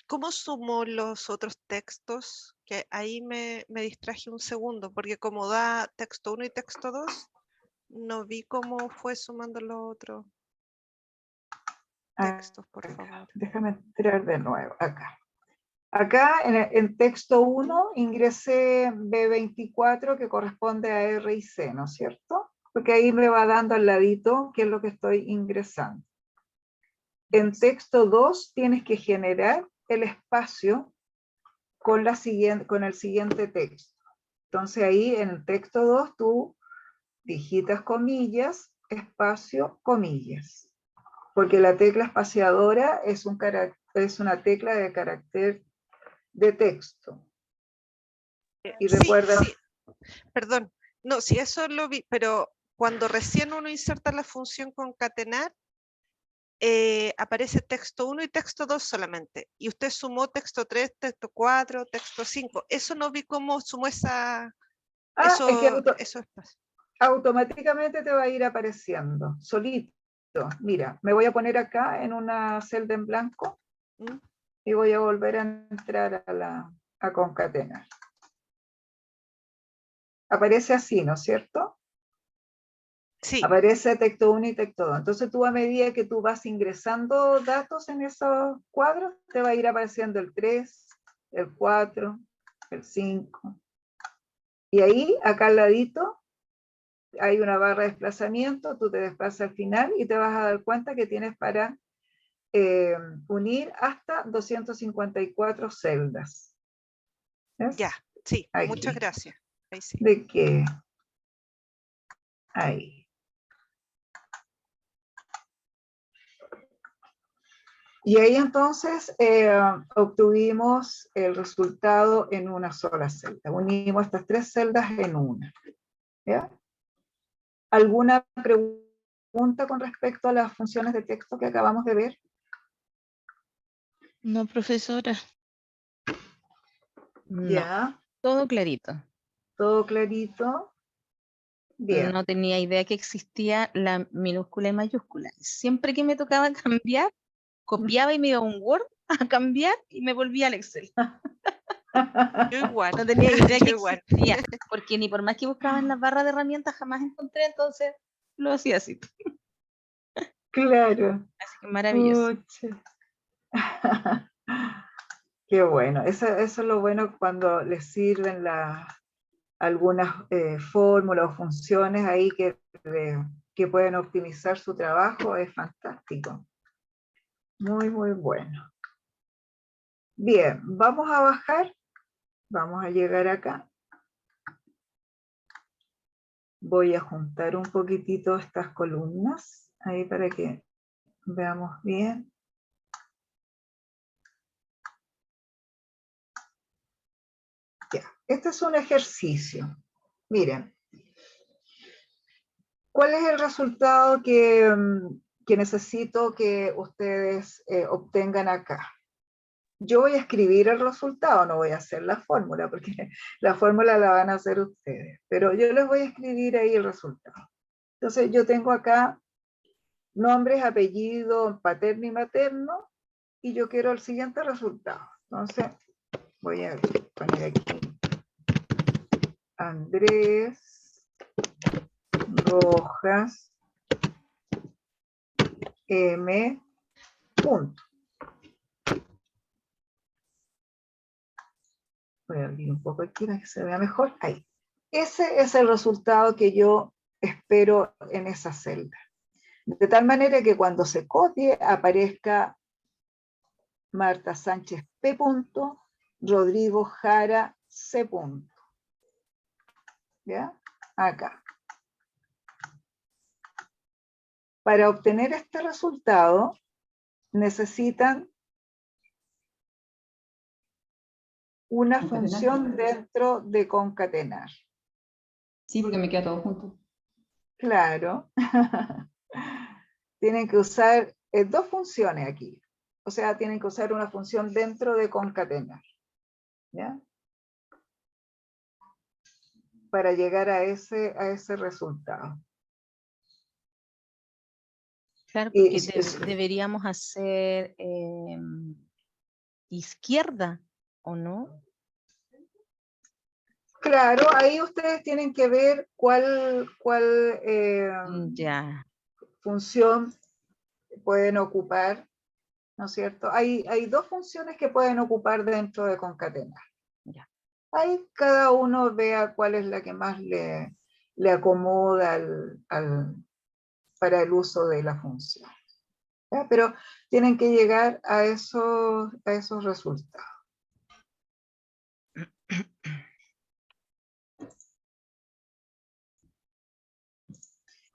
¿Cómo sumo los otros textos? Que ahí me distraje un segundo, porque como da texto 1 y texto 2, no vi cómo fue sumando los otros textos, por favor. Déjame entrar de nuevo acá. Acá en texto 1 ingresé B24 que corresponde a R y C, ¿no es cierto? Porque ahí me va dando al ladito qué es lo que estoy ingresando. En texto 2 tienes que generar el espacio con el siguiente texto. Entonces ahí en el texto 2 tú digitas comillas, espacio, comillas. Porque la tecla espaciadora es una tecla de carácter de texto. Y recuerda... Sí. Perdón, no, si eso lo vi, pero cuando recién uno inserta la función concatenar, aparece texto 1 y texto 2 solamente. Y usted sumó texto 3, texto 4, texto 5. Eso no vi cómo sumó esa... es que automáticamente te va a ir apareciendo, solito. Mira, me voy a poner acá en una celda en blanco y voy a volver a entrar a concatenar. Aparece así, ¿no es cierto? Sí. Aparece texto 1 y texto 2. Entonces tú a medida que tú vas ingresando datos en esos cuadros, te va a ir apareciendo el 3, el 4, el 5. Y ahí, acá al ladito, hay una barra de desplazamiento, tú te desplazas al final y te vas a dar cuenta que tienes para unir hasta 254 celdas. ¿Ves? Ya, sí, aquí. Muchas gracias. Ahí sí. ¿De qué? Ahí. Y ahí entonces obtuvimos el resultado en una sola celda. Unimos estas 3 celdas en una. ¿Ya? ¿Alguna pregunta con respecto a las funciones de texto que acabamos de ver? No, profesora. Ya. No, todo clarito. Todo clarito. Bien. No tenía idea que existía la minúscula y mayúscula. Siempre que me tocaba cambiar, copiaba y me iba a un Word a cambiar y me volvía al Excel. Yo igual. No tenía idea que igual. existía, porque ni por más que buscaba en la barra de herramientas jamás encontré, entonces lo hacía así. Claro. Así que maravilloso. Qué bueno. Eso es lo bueno cuando les sirven algunas fórmulas o funciones ahí que pueden optimizar su trabajo. Es fantástico. Muy, muy bueno. Bien, vamos a bajar. Vamos a llegar acá. Voy a juntar un poquitito estas columnas ahí para que veamos bien. Ya, este es un ejercicio. Miren, ¿cuál es el resultado que necesito que ustedes obtengan acá? Yo voy a escribir el resultado, no voy a hacer la fórmula, porque la fórmula la van a hacer ustedes, pero yo les voy a escribir ahí el resultado. Entonces yo tengo acá nombres, apellidos, paterno y materno, y yo quiero el siguiente resultado. Entonces voy a poner aquí Andrés Rojas M. Punto. Voy a abrir un poco aquí para que se vea mejor. Ahí. Ese es el resultado que yo espero en esa celda. De tal manera que cuando se copie aparezca Marta Sánchez P. Rodrigo Jara C. ¿Ya? Acá. Para obtener este resultado necesitan una Concatenar. función dentro de concatenar. Sí, porque me queda todo junto. Claro. Tienen que usar dos funciones aquí. O sea, tienen que usar una función dentro de concatenar. ¿Ya? Para llegar a ese resultado. Claro, Y porque deberíamos hacer izquierda, ¿o no? claro, ahí ustedes tienen que ver cuál Ya. función pueden ocupar, ¿no es cierto? Hay dos funciones que pueden ocupar dentro de concatenar. Ya. Ahí cada uno vea cuál es la que más le acomoda para el uso de la función. ¿Ya? Pero tienen que llegar a esos resultados.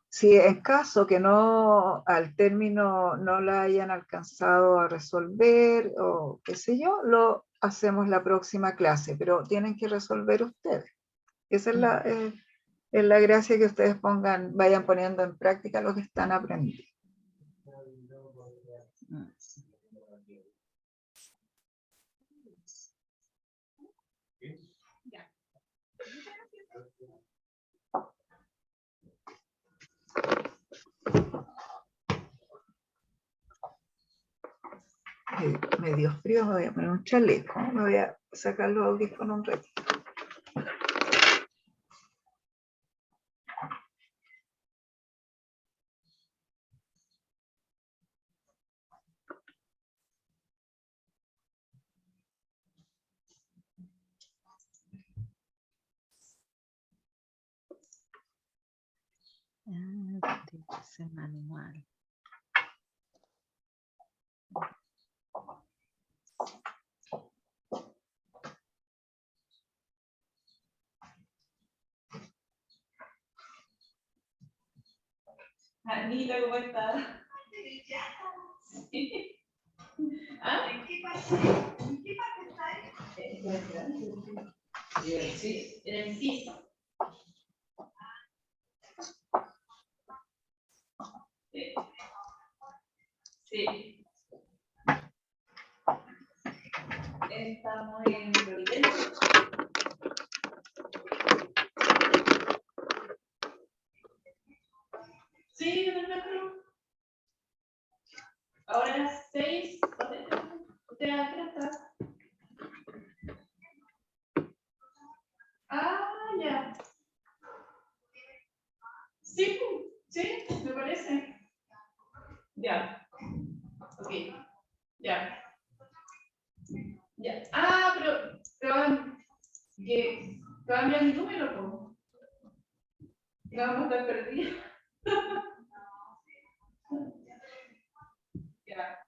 Si en caso que no, al término no la hayan alcanzado a resolver o qué sé yo, lo hacemos la próxima clase, pero tienen que resolver ustedes. Esa es la gracia, que ustedes vayan poniendo en práctica lo que están aprendiendo. Me dio frío, me voy a poner un chaleco, me voy a sacar los audífonos un ratito. Tiene que ser manual. Anita, ¿cómo estás? Sí. ¿Ah? ¿En qué parte estás? Sí, en el CIS. Sí. Sí. Estamos en Providencia. Sí, en el metro. Ahora a las 6. ¿Usted a qué hora está? Ah, ya. Sí, sí, me parece. Ya. Ok. Ya. Ya. Ah, pero te van a enviar mi número, po. Y vamos a estar perdidos. Ya.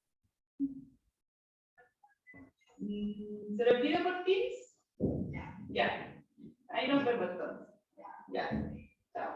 ¿Se lo pido por Teams? Ya. Ahí nos vemos entonces. Ya. Chao.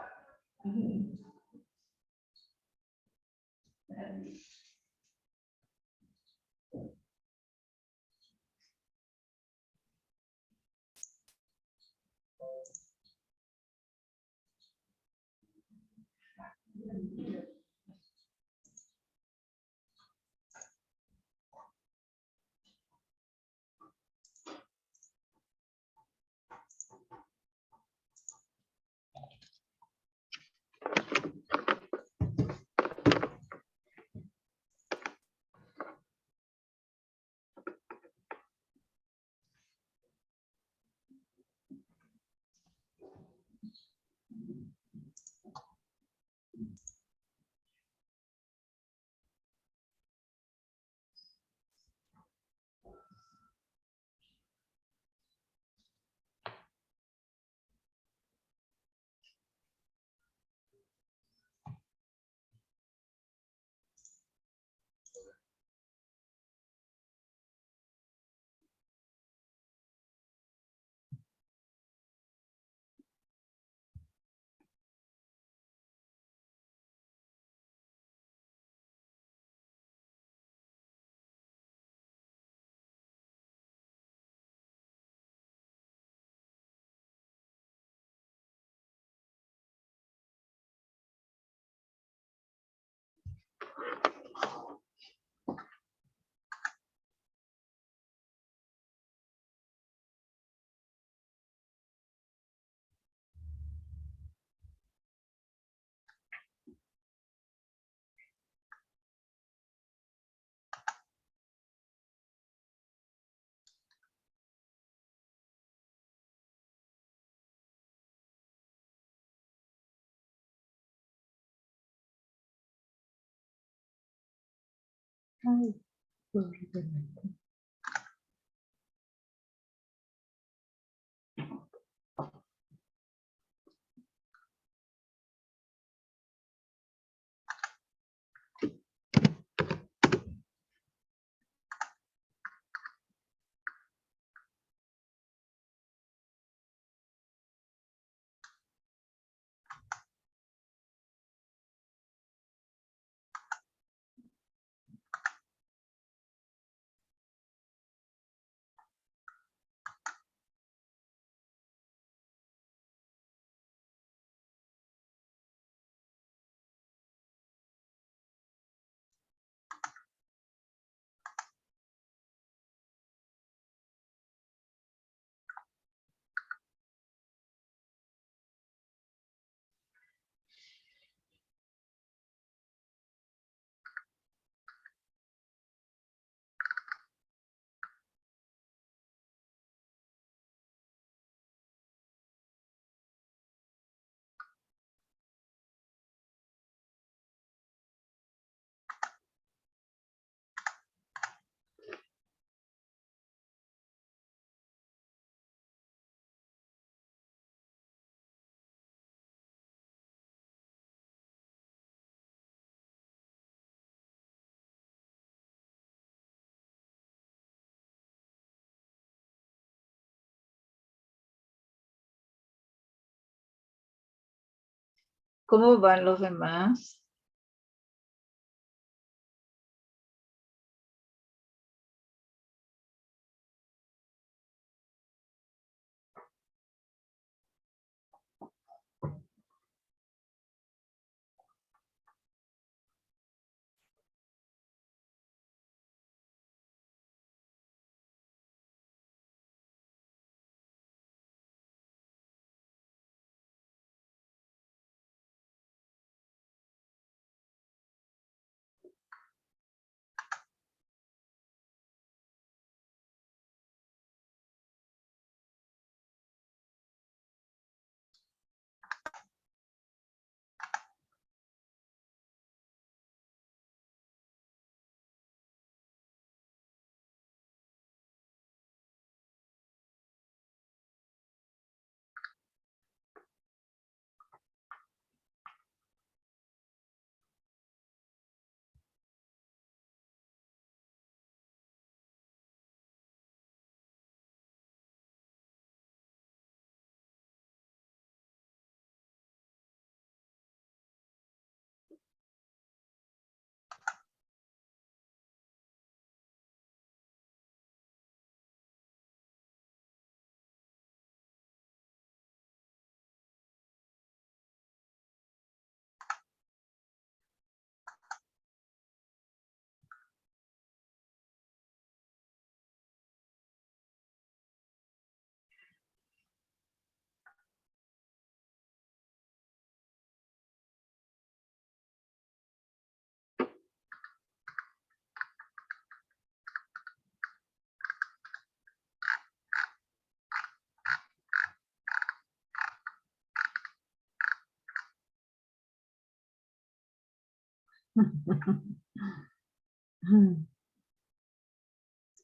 ¿Cómo van los demás?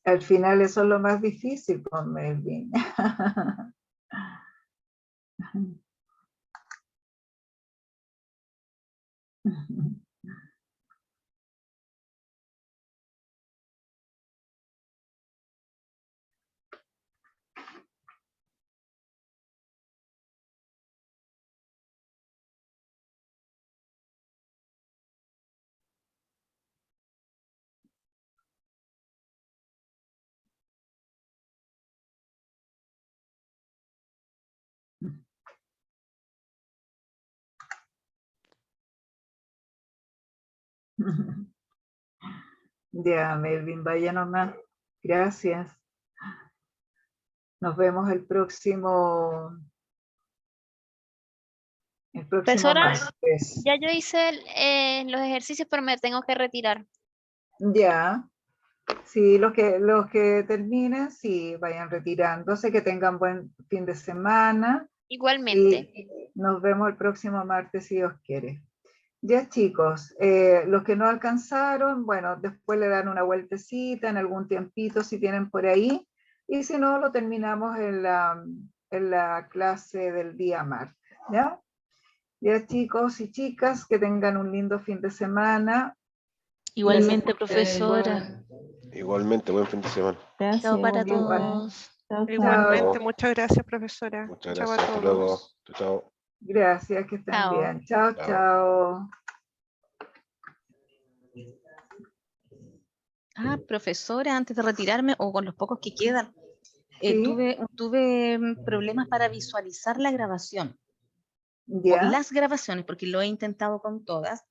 Al final eso es lo más difícil, pues, Melvin. Ya, Melvin, vaya nomás. Gracias. Nos vemos el próximo Profesora, martes. ya yo hice los ejercicios, pero me tengo que retirar. Ya. Sí, los que terminen, sí, vayan retirándose, que tengan buen fin de semana. Igualmente. Y nos vemos el próximo martes, si Dios quiere. Ya, chicos, los que no alcanzaron, bueno, después le dan una vueltecita en algún tiempito si tienen por ahí, y si no, lo terminamos en la clase del día martes, ¿ya? Ya, chicos y chicas, que tengan un lindo fin de semana. Igualmente, profesora. Igualmente, buen fin de semana. Gracias, Chao para igualmente. todos. Chao, chao. Igualmente, Chao. muchas gracias, profesora. Muchas Chao a gracias. Hasta luego. todos. Chao, chao. Gracias, que estén Chao. bien. Chao, Chao. chao. Profesora, antes de retirarme, o con los pocos que quedan, Sí. tuve problemas para visualizar la grabación. O Ya. las grabaciones, porque lo he intentado con todas,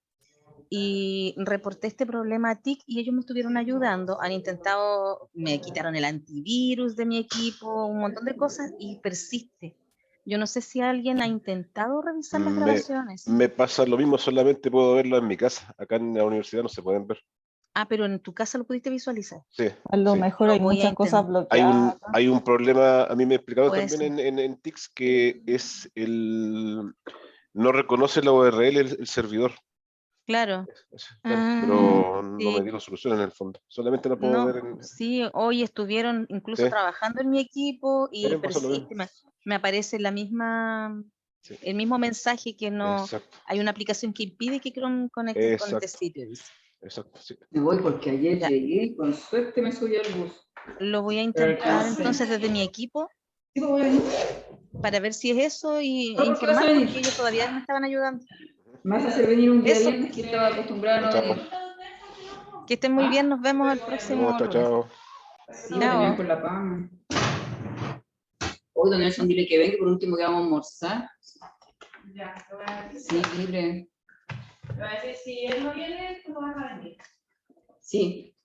y reporté este problema a TIC y ellos me estuvieron ayudando, han intentado, me quitaron el antivirus de mi equipo, un montón de cosas, y persiste. Yo no sé si alguien ha intentado revisar las grabaciones. Me pasa lo mismo, solamente puedo verlo en mi casa. Acá en la universidad no se pueden ver. Pero en tu casa lo pudiste visualizar. Sí. A lo sí. mejor Lo hay voy a muchas cosas intentar. bloqueadas. Hay un problema, a mí me explicaron Puede también en TICS, que es no reconoce la URL el servidor. Claro. Claro, pero no sí. me dieron solución en el fondo. Solamente la puedo ver en... Sí, hoy estuvieron incluso Sí. trabajando en mi equipo y me pasa lo persiste, mismo. me aparece la misma, Sí. el mismo mensaje que no, Exacto. hay una aplicación que impide que conectes con este Exacto. sitio. Dice. Exacto, sí. Me voy porque ayer Ya. llegué, con suerte me subí al bus. Lo voy a Pero intentar alcancé. entonces desde mi equipo Sí, pues voy a venir. para ver si es eso y No, ¿por qué vas a informar, venir? porque ellos todavía me estaban ayudando. Me vas a hacer venir un día Eso. viernes que estaba acostumbrada a no Chao. venir. Que estén muy bien, nos vemos el próximo Chao, lunes. chao. Sí, me tenían con la PAM. Hoy don Nelson, dile que venga, por último que vamos a almorzar. Ya, te voy a decir. Sí, libre. Te voy a decir, si él no viene, tú no vas a venir. Sí.